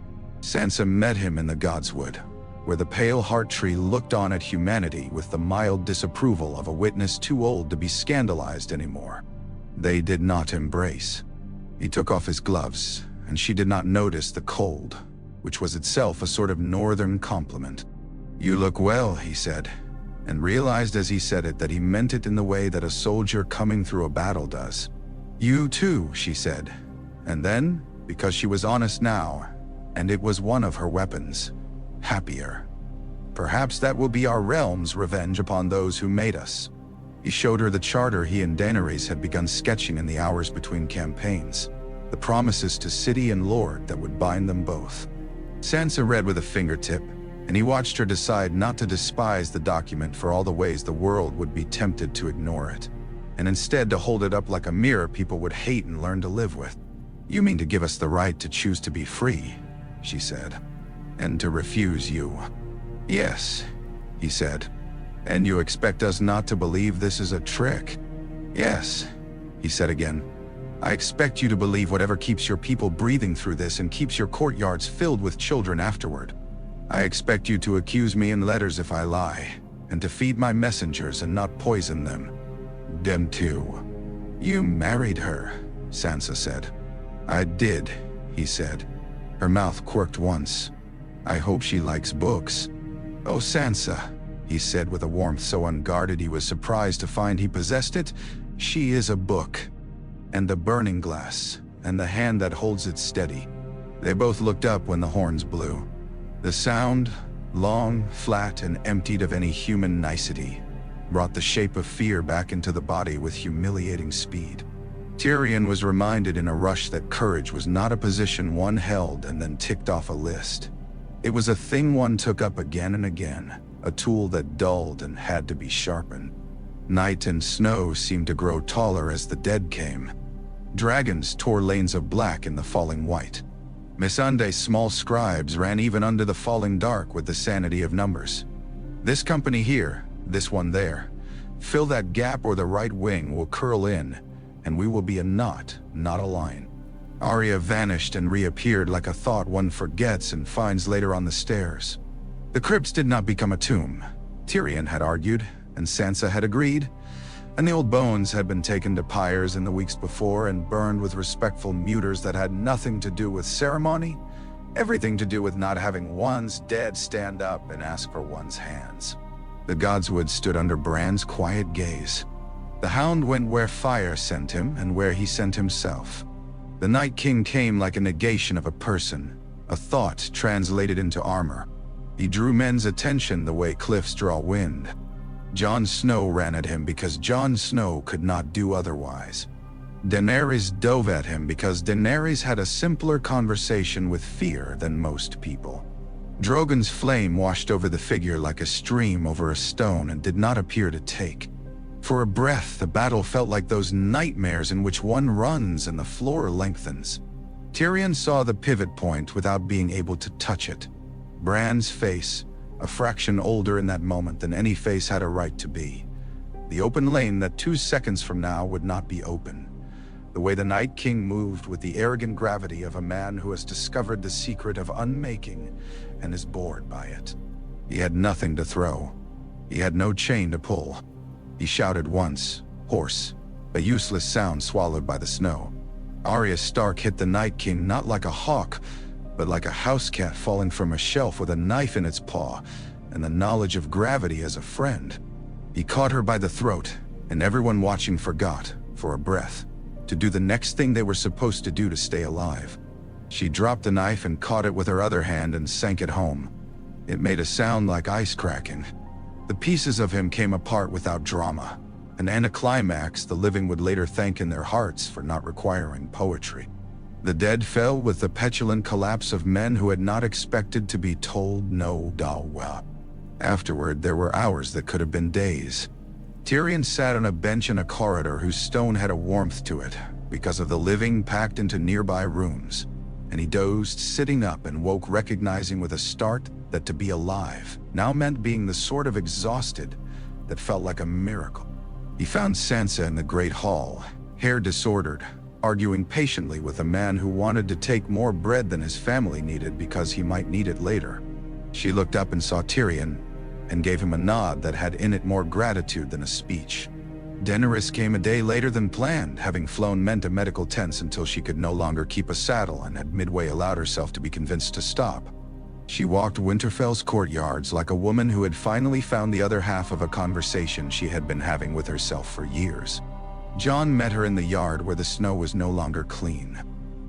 Sansa met him in the Godswood, where the pale heart tree looked on at humanity with the mild disapproval of a witness too old to be scandalized anymore. They did not embrace. He took off his gloves, and she did not notice the cold, which was itself a sort of northern compliment. "You look well," he said, and realized as he said it that he meant it in the way that a soldier coming through a battle does. "You too," she said, and then, because she was honest now, and it was one of her weapons, happier. "Perhaps that will be our realm's revenge upon those who made us." He showed her the charter he and Daenerys had begun sketching in the hours between campaigns, the promises to city and lord that would bind them both. Sansa read with a fingertip, and he watched her decide not to despise the document for all the ways the world would be tempted to ignore it, and instead to hold it up like a mirror people would hate and learn to live with. "You mean to give us the right to choose to be free," she said, "and to refuse you?" "Yes," he said. "And you expect us not to believe this is a trick?" "Yes," he said again. "I expect you to believe whatever keeps your people breathing through this and keeps your courtyards filled with children afterward. I expect you to accuse me in letters if I lie, and to feed my messengers and not poison them. Them too." "You married her," Sansa said. "I did," he said. Her mouth quirked once. "I hope she likes books." "Oh, Sansa," he said with a warmth so unguarded he was surprised to find he possessed it, "she is a book. And the burning glass, and the hand that holds it steady." They both looked up when the horns blew. The sound, long, flat, and emptied of any human nicety, brought the shape of fear back into the body with humiliating speed. Tyrion was reminded in a rush that courage was not a position one held and then ticked off a list. It was a thing one took up again and again, a tool that dulled and had to be sharpened. Night and snow seemed to grow taller as the dead came. Dragons tore lanes of black in the falling white. Missandei's small scribes ran even under the falling dark with the sanity of numbers. This company here, this one there. Fill that gap or the right wing will curl in, and we will be a knot, not a line. Arya vanished and reappeared like a thought one forgets and finds later on the stairs. The crypts did not become a tomb, Tyrion had argued, and Sansa had agreed, and the old bones had been taken to pyres in the weeks before and burned with respectful muters that had nothing to do with ceremony, everything to do with not having one's dead stand up and ask for one's hands. The Godswood stood under Bran's quiet gaze. The Hound went where fire sent him and where he sent himself. The Night King came like a negation of a person, a thought translated into armor. He drew men's attention the way cliffs draw wind. Jon Snow ran at him because Jon Snow could not do otherwise. Daenerys dove at him because Daenerys had a simpler conversation with fear than most people. Drogon's flame washed over the figure like a stream over a stone and did not appear to take. For a breath, the battle felt like those nightmares in which one runs and the floor lengthens. Tyrion saw the pivot point without being able to touch it. Bran's face, a fraction older in that moment than any face had a right to be. The open lane that 2 seconds from now would not be open. The way the Night King moved with the arrogant gravity of a man who has discovered the secret of unmaking and is bored by it. He had nothing to throw. He had no chain to pull. He shouted once, hoarse, a useless sound swallowed by the snow. Arya Stark hit the Night King not like a hawk, but like a house cat falling from a shelf with a knife in its paw and the knowledge of gravity as a friend. He caught her by the throat, and everyone watching forgot, for a breath, to do the next thing they were supposed to do to stay alive. She dropped the knife and caught it with her other hand and sank it home. It made a sound like ice cracking. The pieces of him came apart without drama, an anticlimax the living would later thank in their hearts for not requiring poetry. The dead fell with the petulant collapse of men who had not expected to be told no Dalwa. Afterward, there were hours that could have been days. Tyrion sat on a bench in a corridor whose stone had a warmth to it, because of the living packed into nearby rooms, and he dozed, sitting up, and woke recognizing with a start that to be alive now meant being the sort of exhausted that felt like a miracle. He found Sansa in the Great Hall, hair disordered, arguing patiently with a man who wanted to take more bread than his family needed because he might need it later. She looked up and saw Tyrion, and gave him a nod that had in it more gratitude than a speech. Daenerys came a day later than planned, having flown men to medical tents until she could no longer keep a saddle and had midway allowed herself to be convinced to stop. She walked Winterfell's courtyards like a woman who had finally found the other half of a conversation she had been having with herself for years. Jon met her in the yard where the snow was no longer clean.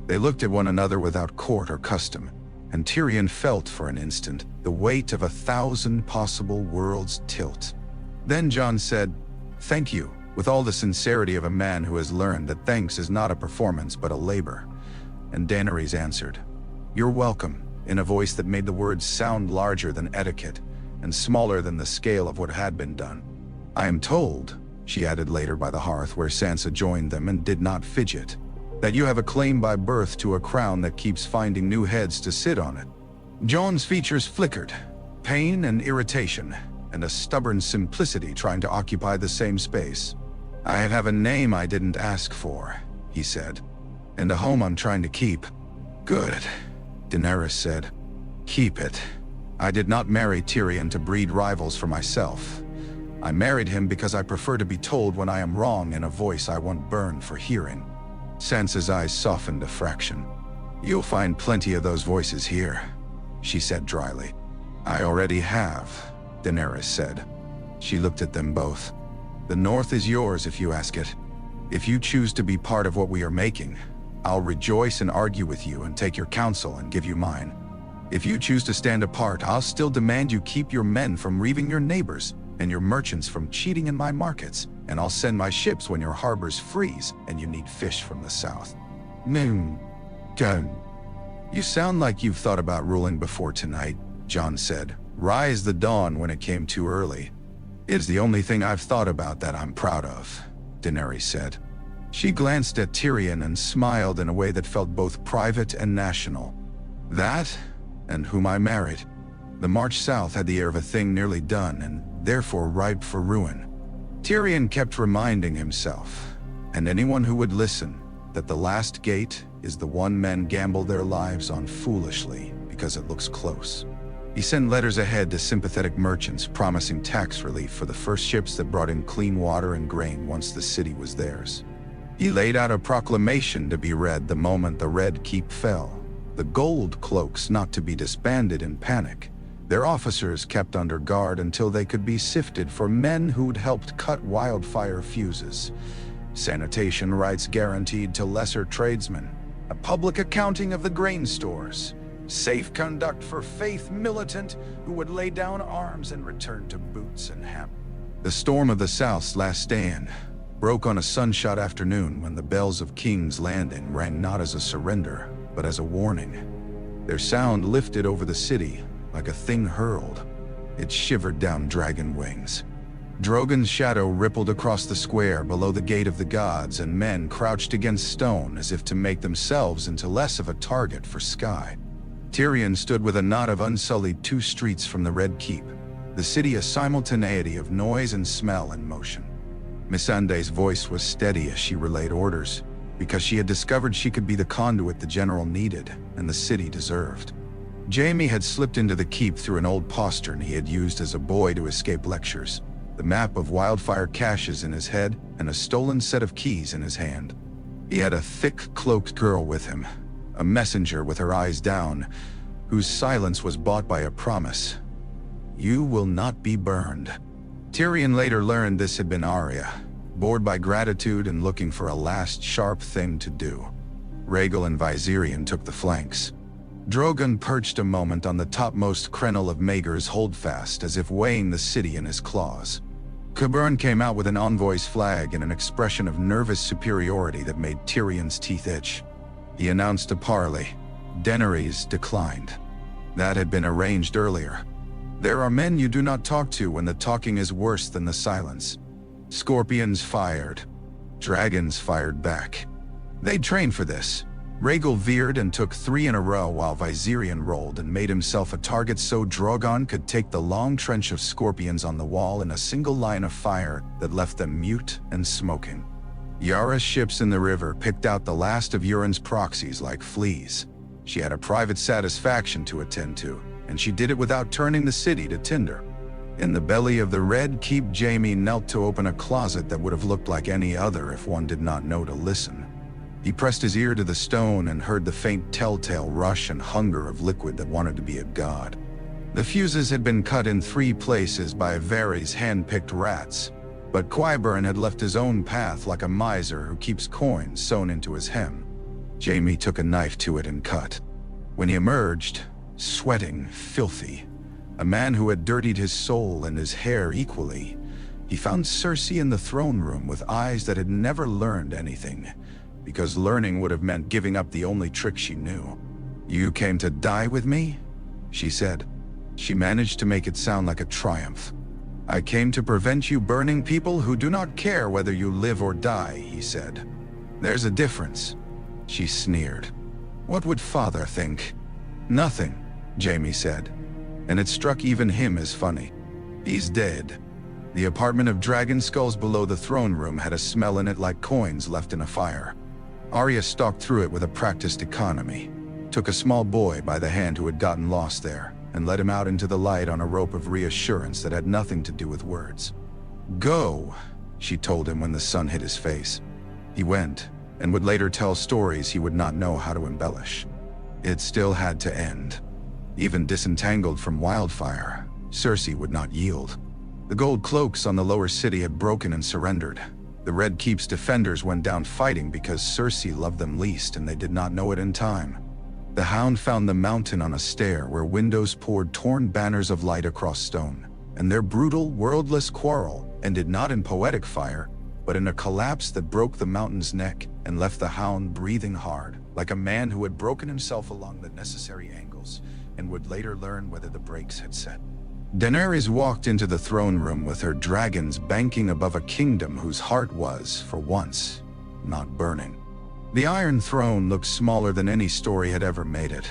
They looked at one another without court or custom, and Tyrion felt for an instant the weight of 1,000 possible worlds tilt. Then Jon said, "Thank you," with all the sincerity of a man who has learned that thanks is not a performance but a labor. And Daenerys answered, "You're welcome," in a voice that made the words sound larger than etiquette and smaller than the scale of what had been done. "I am told," she added later by the hearth where Sansa joined them and did not fidget, "that you have a claim by birth to a crown that keeps finding new heads to sit on it." Jon's features flickered, pain and irritation, and a stubborn simplicity trying to occupy the same space. "I have a name I didn't ask for," he said, "and a home I'm trying to keep." "Good," Daenerys said. "Keep it. I did not marry Tyrion to breed rivals for myself. I married him because I prefer to be told when I am wrong in a voice I won't burn for hearing." Sansa's eyes softened a fraction. "You'll find plenty of those voices here," she said dryly. "I already have," Daenerys said. She looked at them both. "The North is yours if you ask it. If you choose to be part of what we are making, I'll rejoice and argue with you and take your counsel and give you mine. If you choose to stand apart, I'll still demand you keep your men from reaving your neighbors and your merchants from cheating in my markets, and I'll send my ships when your harbors freeze and you need fish from the south." Jon. "You sound like you've thought about ruling before tonight," Jon said. "Rise the dawn when it came too early." "It's the only thing I've thought about that I'm proud of," Daenerys said. She glanced at Tyrion and smiled in a way that felt both private and national. "That, and whom I married." The march south had the air of a thing nearly done and therefore ripe for ruin. Tyrion kept reminding himself, and anyone who would listen, that the last gate is the one men gamble their lives on foolishly because it looks close. He sent letters ahead to sympathetic merchants promising tax relief for the first ships that brought in clean water and grain once the city was theirs. He laid out a proclamation to be read the moment the Red Keep fell. The gold cloaks not to be disbanded in panic. Their officers kept under guard until they could be sifted for men who'd helped cut wildfire fuses. Sanitation rights guaranteed to lesser tradesmen. A public accounting of the grain stores. Safe conduct for faith militant who would lay down arms and return to boots and hemp. The storm of the South's last stand broke on a sunshot afternoon when the bells of King's Landing rang not as a surrender, but as a warning. Their sound lifted over the city like a thing hurled. It shivered down dragon wings. Drogon's shadow rippled across the square below the Gate of the Gods, and men crouched against stone as if to make themselves into less of a target for Sky. Tyrion stood with a knot of unsullied 2 streets from the Red Keep, the city a simultaneity of noise and smell and motion. Missandei's voice was steady as she relayed orders, because she had discovered she could be the conduit the general needed and the city deserved. Jaime had slipped into the keep through an old postern he had used as a boy to escape lectures, the map of wildfire caches in his head and a stolen set of keys in his hand. He had a thick, cloaked girl with him, a messenger with her eyes down, whose silence was bought by a promise. "You will not be burned." Tyrion later learned this had been Arya, bored by gratitude and looking for a last sharp thing to do. Rhaegal and Viserion took the flanks. Drogon perched a moment on the topmost crenel of Maegor's holdfast as if weighing the city in his claws. Qyburn came out with an envoy's flag and an expression of nervous superiority that made Tyrion's teeth itch. He announced a parley. Daenerys declined. That had been arranged earlier. There are men you do not talk to when the talking is worse than the silence. Scorpions fired. Dragons fired back. They'd trained for this. Rhaegal veered and took 3 in a row while Viserion rolled and made himself a target so Drogon could take the long trench of scorpions on the wall in a single line of fire that left them mute and smoking. Yara's ships in the river picked out the last of Euron's proxies like fleas. She had a private satisfaction to attend to, and she did it without turning the city to tinder. In the belly of the Red Keep, Jaime knelt to open a closet that would have looked like any other if one did not know to listen. He pressed his ear to the stone and heard the faint telltale rush and hunger of liquid that wanted to be a god. The fuses had been cut in 3 places by Varys' hand-picked rats, but Qyburn had left his own path like a miser who keeps coins sewn into his hem. Jaime took a knife to it and cut. When he emerged, sweating, filthy, a man who had dirtied his soul and his hair equally, he found Cersei in the throne room with eyes that had never learned anything, because learning would have meant giving up the only trick she knew. "You came to die with me?" she said. She managed to make it sound like a triumph. "I came to prevent you burning people who do not care whether you live or die," he said. "There's a difference." She sneered. "What would father think?" "Nothing," Jaime said, and it struck even him as funny. "He's dead." The apartment of dragon skulls below the throne room had a smell in it like coins left in a fire. Arya stalked through it with a practiced economy, took a small boy by the hand who had gotten lost there, and led him out into the light on a rope of reassurance that had nothing to do with words. "Go," she told him when the sun hit his face. He went, and would later tell stories he would not know how to embellish. It still had to end. Even disentangled from wildfire, Cersei would not yield. The gold cloaks on the lower city had broken and surrendered. The Red Keep's defenders went down fighting because Cersei loved them least, and they did not know it in time. The Hound found the mountain on a stair where windows poured torn banners of light across stone, and their brutal, wordless quarrel ended not in poetic fire, but in a collapse that broke the mountain's neck and left the Hound breathing hard, like a man who had broken himself along the necessary angles and would later learn whether the brakes had set. Daenerys walked into the throne room with her dragons banking above a kingdom whose heart was, for once, not burning. The Iron Throne looked smaller than any story had ever made it,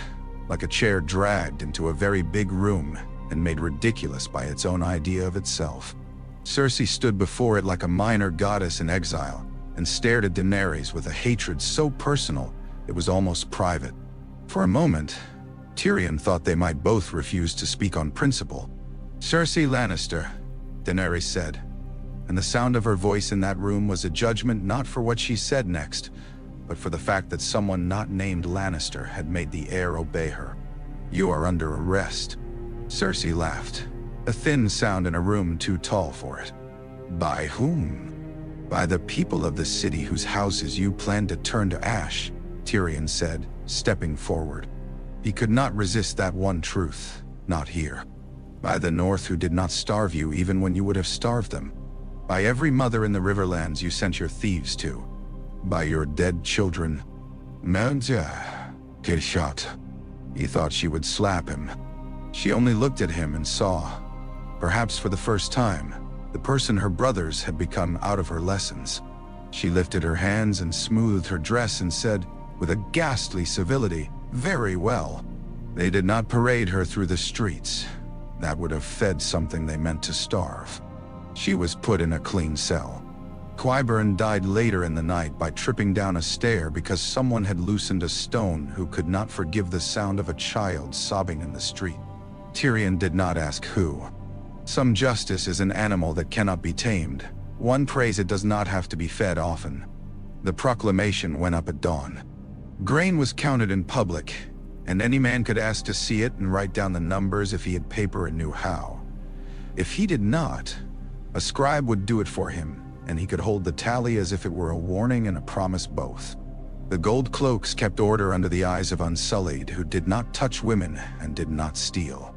like a chair dragged into a very big room and made ridiculous by its own idea of itself. Cersei stood before it like a minor goddess in exile and stared at Daenerys with a hatred so personal it was almost private. For a moment, Tyrion thought they might both refuse to speak on principle. "Cersei Lannister," Daenerys said, and the sound of her voice in that room was a judgment not for what she said next, but for the fact that someone not named Lannister had made the heir obey her. "You are under arrest." Cersei laughed, a thin sound in a room too tall for it. "By whom?" "By the people of the city whose houses you plan to turn to ash," Tyrion said, stepping forward. He could not resist that one truth, not here. "By the North who did not starve you even when you would have starved them. By every mother in the Riverlands you sent your thieves to. By your dead children." Kid shot. He thought she would slap him. She only looked at him and saw, perhaps for the first time, the person her brothers had become out of her lessons. She lifted her hands and smoothed her dress and said, with a ghastly civility, "Very well." They did not parade her through the streets. That would have fed something they meant to starve. She was put in a clean cell. Qyburn died later in the night by tripping down a stair because someone had loosened a stone who could not forgive the sound of a child sobbing in the street. Tyrion did not ask who. Some justice is an animal that cannot be tamed. One prays it does not have to be fed often. The proclamation went up at dawn. Grain was counted in public, and any man could ask to see it and write down the numbers if he had paper and knew how. If he did not, a scribe would do it for him, and he could hold the tally as if it were a warning and a promise both. The gold cloaks kept order under the eyes of Unsullied, who did not touch women and did not steal.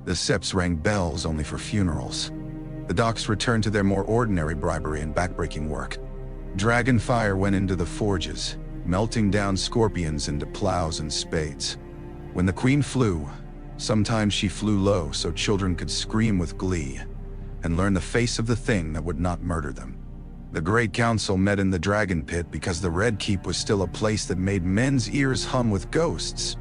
The Septs rang bells only for funerals. The docks returned to their more ordinary bribery and backbreaking work. Dragon fire went into the forges, melting down scorpions into plows and spades. When the queen flew, sometimes she flew low so children could scream with glee and learn the face of the thing that would not murder them. The great council met in the dragon pit because the Red Keep was still a place that made men's ears hum with ghosts.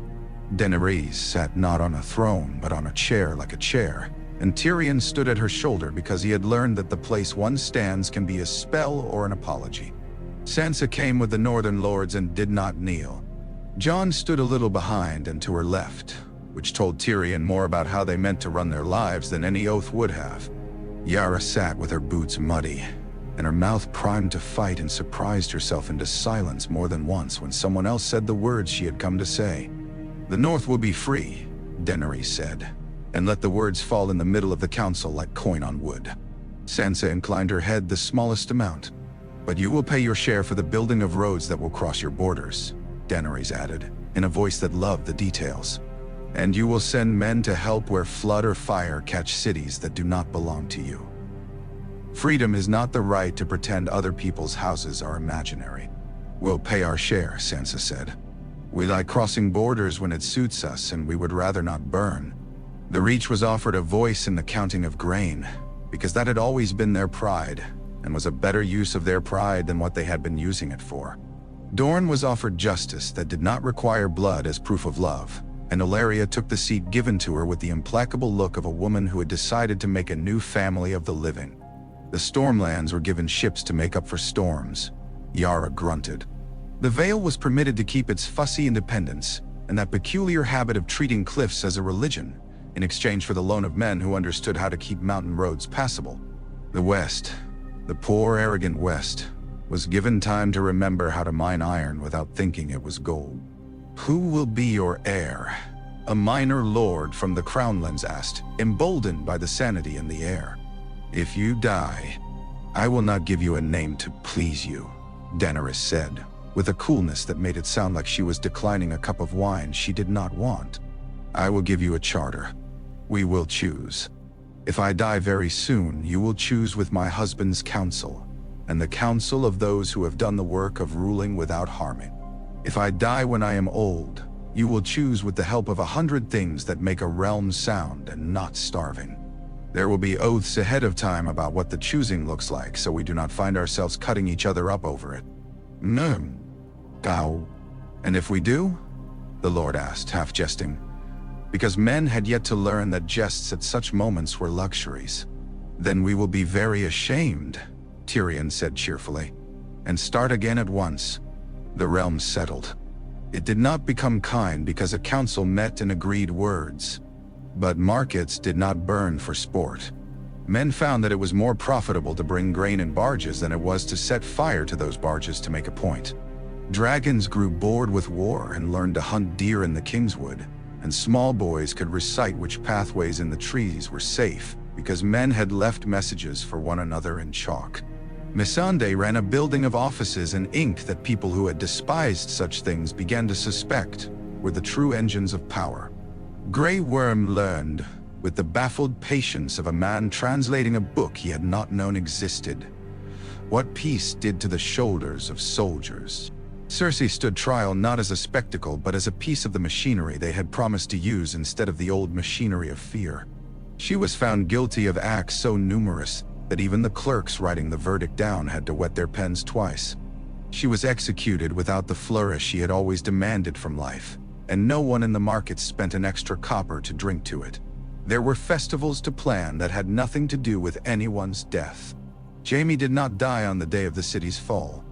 Daenerys sat not on a throne, but on a chair like a chair, and Tyrion stood at her shoulder because he had learned that the place one stands can be a spell or an apology. Sansa came with the northern lords and did not kneel. Jon stood a little behind and to her left, which told Tyrion more about how they meant to run their lives than any oath would have. Yara sat with her boots muddy, and her mouth primed to fight, and surprised herself into silence more than once when someone else said the words she had come to say. "The North will be free," Daenerys said, and let the words fall in the middle of the council like coin on wood. Sansa inclined her head the smallest amount. "But you will pay your share for the building of roads that will cross your borders," Daenerys added, in a voice that loved the details. "And you will send men to help where flood or fire catch cities that do not belong to you. Freedom is not the right to pretend other people's houses are imaginary." "We'll pay our share," Sansa said. "We like crossing borders when it suits us, and we would rather not burn." The Reach was offered a voice in the counting of grain, because that had always been their pride, and was a better use of their pride than what they had been using it for. Dorne was offered justice that did not require blood as proof of love, and Ilaria took the seat given to her with the implacable look of a woman who had decided to make a new family of the living. The Stormlands were given ships to make up for storms. Yara grunted. The Vale was permitted to keep its fussy independence, and that peculiar habit of treating cliffs as a religion, in exchange for the loan of men who understood how to keep mountain roads passable. The West, the poor, arrogant West, was given time to remember how to mine iron without thinking it was gold. "Who will be your heir?" a minor lord from the Crownlands asked, emboldened by the sanity in the air. "If you die, I will not give you a name to please you," Daenerys said, with a coolness that made it sound like she was declining a cup of wine she did not want. "I will give you a charter. We will choose. If I die very soon, you will choose with my husband's counsel, and the counsel of those who have done the work of ruling without harming. If I die when I am old, you will choose with the help of 100 things that make a realm sound and not starving. There will be oaths ahead of time about what the choosing looks like, so we do not find ourselves cutting each other up over it." "No. Gao. And if we do?" the Lord asked, half jesting, because men had yet to learn that jests at such moments were luxuries. "Then we will be very ashamed," Tyrion said cheerfully, "and start again at once." The realm settled. It did not become kind because a council met and agreed words. But markets did not burn for sport. Men found that it was more profitable to bring grain in barges than it was to set fire to those barges to make a point. Dragons grew bored with war and learned to hunt deer in the Kingswood, and small boys could recite which pathways in the trees were safe because men had left messages for one another in chalk. Missandei ran a building of offices and ink that people who had despised such things began to suspect were the true engines of power. Grey Worm learned, with the baffled patience of a man translating a book he had not known existed, what peace did to the shoulders of soldiers. Cersei stood trial not as a spectacle but as a piece of the machinery they had promised to use instead of the old machinery of fear. She was found guilty of acts so numerous that even the clerks writing the verdict down had to wet their pens twice. She was executed without the flourish she had always demanded from life, and no one in the market spent an extra copper to drink to it. There were festivals to plan that had nothing to do with anyone's death. Jaime did not die on the day of the city's fall.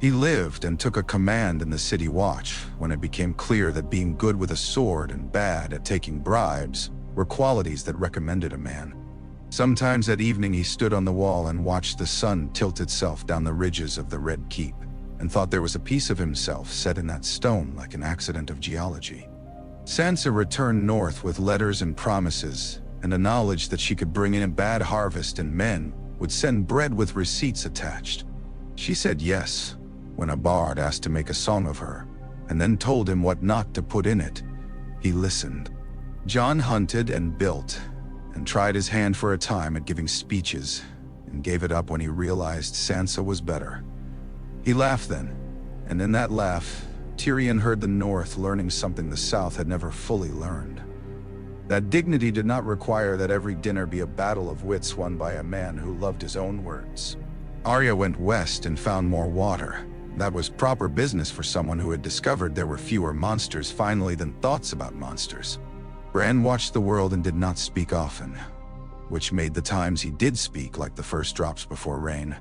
He lived and took a command in the city watch when it became clear that being good with a sword and bad at taking bribes were qualities that recommended a man. Sometimes at evening he stood on the wall and watched the sun tilt itself down the ridges of the Red Keep, and thought there was a piece of himself set in that stone like an accident of geology. Sansa returned north with letters and promises, and a knowledge that she could bring in a bad harvest and men would send bread with receipts attached. She said yes when a bard asked to make a song of her, and then told him what not to put in it. He listened. Jon hunted and built, and tried his hand for a time at giving speeches, and gave it up when he realized Sansa was better. He laughed then, and in that laugh, Tyrion heard the North learning something the South had never fully learned. That dignity did not require that every dinner be a battle of wits won by a man who loved his own words. Arya went west and found more water. That was proper business for someone who had discovered there were fewer monsters finally than thoughts about monsters. Bran watched the world and did not speak often, which made the times he did speak like the first drops before rain.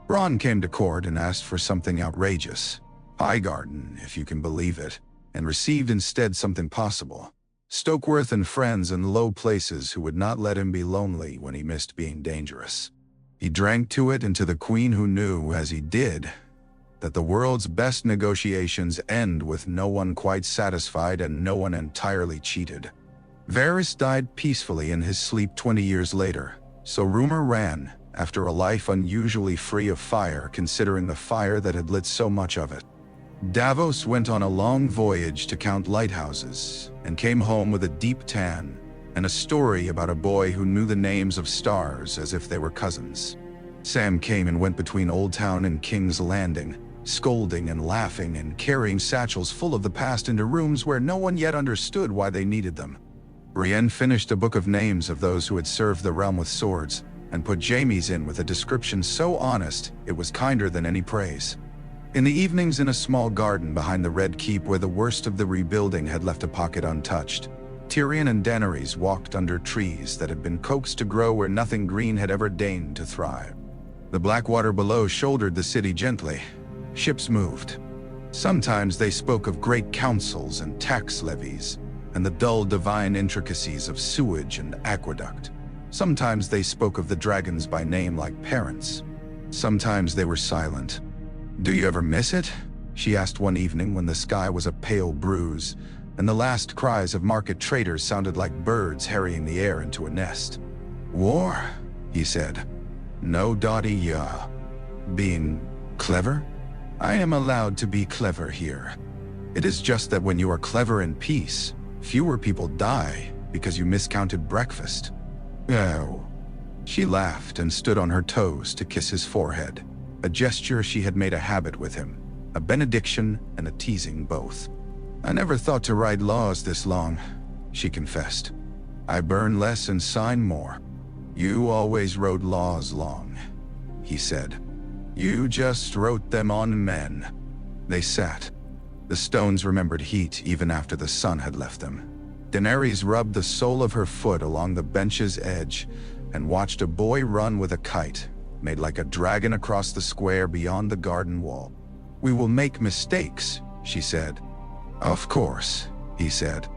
Bronn came to court and asked for something outrageous. Highgarden, if you can believe it, and received instead something possible. Stokeworth and friends in low places who would not let him be lonely when he missed being dangerous. He drank to it and to the queen who knew, as he did, that the world's best negotiations end with no one quite satisfied and no one entirely cheated. Varys died peacefully in his sleep 20 years later, so rumor ran, after a life unusually free of fire considering the fire that had lit so much of it. Davos went on a long voyage to count lighthouses, and came home with a deep tan, and a story about a boy who knew the names of stars as if they were cousins. Sam came and went between Old Town and King's Landing, scolding and laughing and carrying satchels full of the past into rooms where no one yet understood why they needed them. Brienne finished a book of names of those who had served the realm with swords, and put Jaime's in with a description so honest it was kinder than any praise. In the evenings in a small garden behind the Red Keep where the worst of the rebuilding had left a pocket untouched, Tyrion and Daenerys walked under trees that had been coaxed to grow where nothing green had ever deigned to thrive. The black water below shouldered the city gently. Ships moved. Sometimes they spoke of great councils and tax levies, and the dull divine intricacies of sewage and aqueduct. Sometimes they spoke of the dragons by name like parents. Sometimes they were silent. "Do you ever miss it?" she asked one evening when the sky was a pale bruise, and the last cries of market traders sounded like birds harrying the air into a nest. "War," he said. "No, Dottie, yeah. Being clever? I am allowed to be clever here. It is just that when you are clever in peace, fewer people die because you miscounted breakfast." "Oh." She laughed and stood on her toes to kiss his forehead, a gesture she had made a habit with him, a benediction and a teasing both. "I never thought to write laws this long," she confessed. "I burn less and sign more." "You always wrote laws long," he said. "You just wrote them on men." They sat. The stones remembered heat even after the sun had left them. Daenerys rubbed the sole of her foot along the bench's edge and watched a boy run with a kite, made like a dragon across the square beyond the garden wall. "We will make mistakes," she said. "Of course," he said.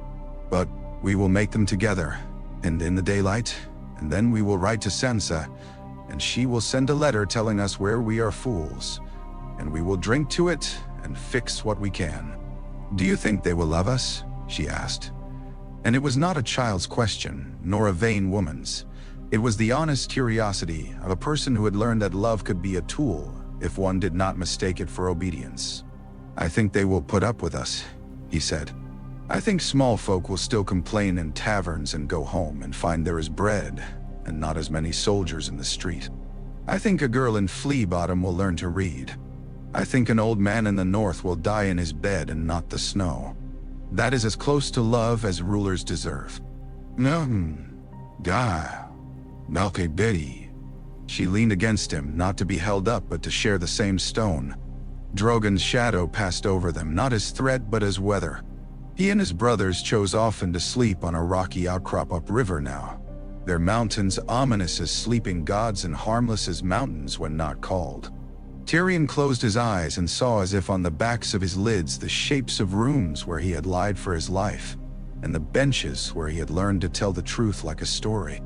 "But we will make them together, and in the daylight, and then we will write to Sansa, and she will send a letter telling us where we are fools, and we will drink to it and fix what we can." "Do you think they will love us?" she asked. And it was not a child's question, nor a vain woman's. It was the honest curiosity of a person who had learned that love could be a tool if one did not mistake it for obedience. "I think they will put up with us," he said. "I think small folk will still complain in taverns and go home and find there is bread and not as many soldiers in the street. I think a girl in Flea Bottom will learn to read. I think an old man in the north will die in his bed and not the snow. That is as close to love as rulers deserve." "No, da, Malke Betty." She leaned against him, not to be held up but to share the same stone. Drogon's shadow passed over them, not as threat but as weather. He and his brothers chose often to sleep on a rocky outcrop upriver now, their mountains ominous as sleeping gods and harmless as mountains when not called. Tyrion closed his eyes and saw as if on the backs of his lids the shapes of rooms where he had lied for his life, and the benches where he had learned to tell the truth like a story.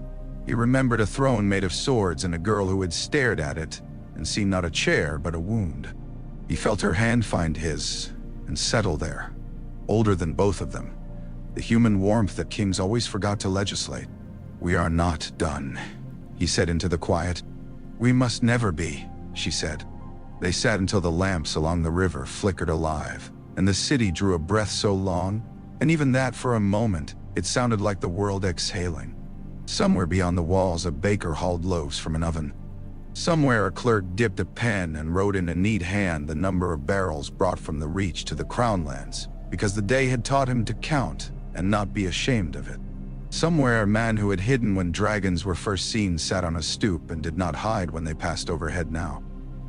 He remembered a throne made of swords and a girl who had stared at it and seen not a chair but a wound. He felt her hand find his and settle there, older than both of them, the human warmth that kings always forgot to legislate. "We are not done," he said into the quiet. "We must never be," she said. They sat until the lamps along the river flickered alive, and the city drew a breath so long, and even that for a moment, it sounded like the world exhaling. Somewhere beyond the walls a baker hauled loaves from an oven. Somewhere a clerk dipped a pen and wrote in a neat hand the number of barrels brought from the Reach to the Crown Lands, because the day had taught him to count and not be ashamed of it. Somewhere a man who had hidden when dragons were first seen sat on a stoop and did not hide when they passed overhead now.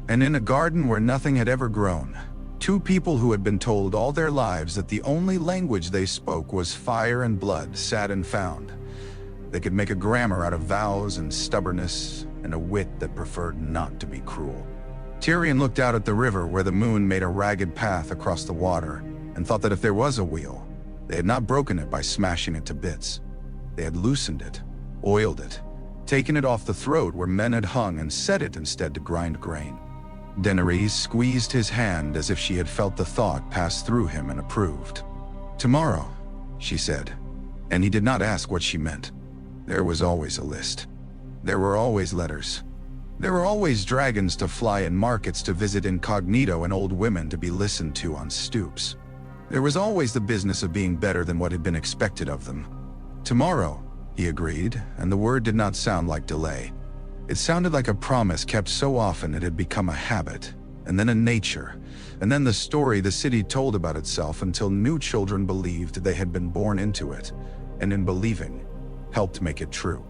And in a garden where nothing had ever grown, two people who had been told all their lives that the only language they spoke was fire and blood sat and found. They could make a grammar out of vows and stubbornness and a wit that preferred not to be cruel. Tyrion looked out at the river where the moon made a ragged path across the water and thought that if there was a wheel, they had not broken it by smashing it to bits. They had loosened it, oiled it, taken it off the throat where men had hung and set it instead to grind grain. Daenerys squeezed his hand as if she had felt the thought pass through him and approved. "Tomorrow," she said, and he did not ask what she meant. There was always a list. There were always letters. There were always dragons to fly in markets to visit incognito and old women to be listened to on stoops. There was always the business of being better than what had been expected of them. "Tomorrow," he agreed, and the word did not sound like delay. It sounded like a promise kept so often it had become a habit, and then a nature, and then the story the city told about itself until new children believed they had been born into it, and in believing, helped make it true.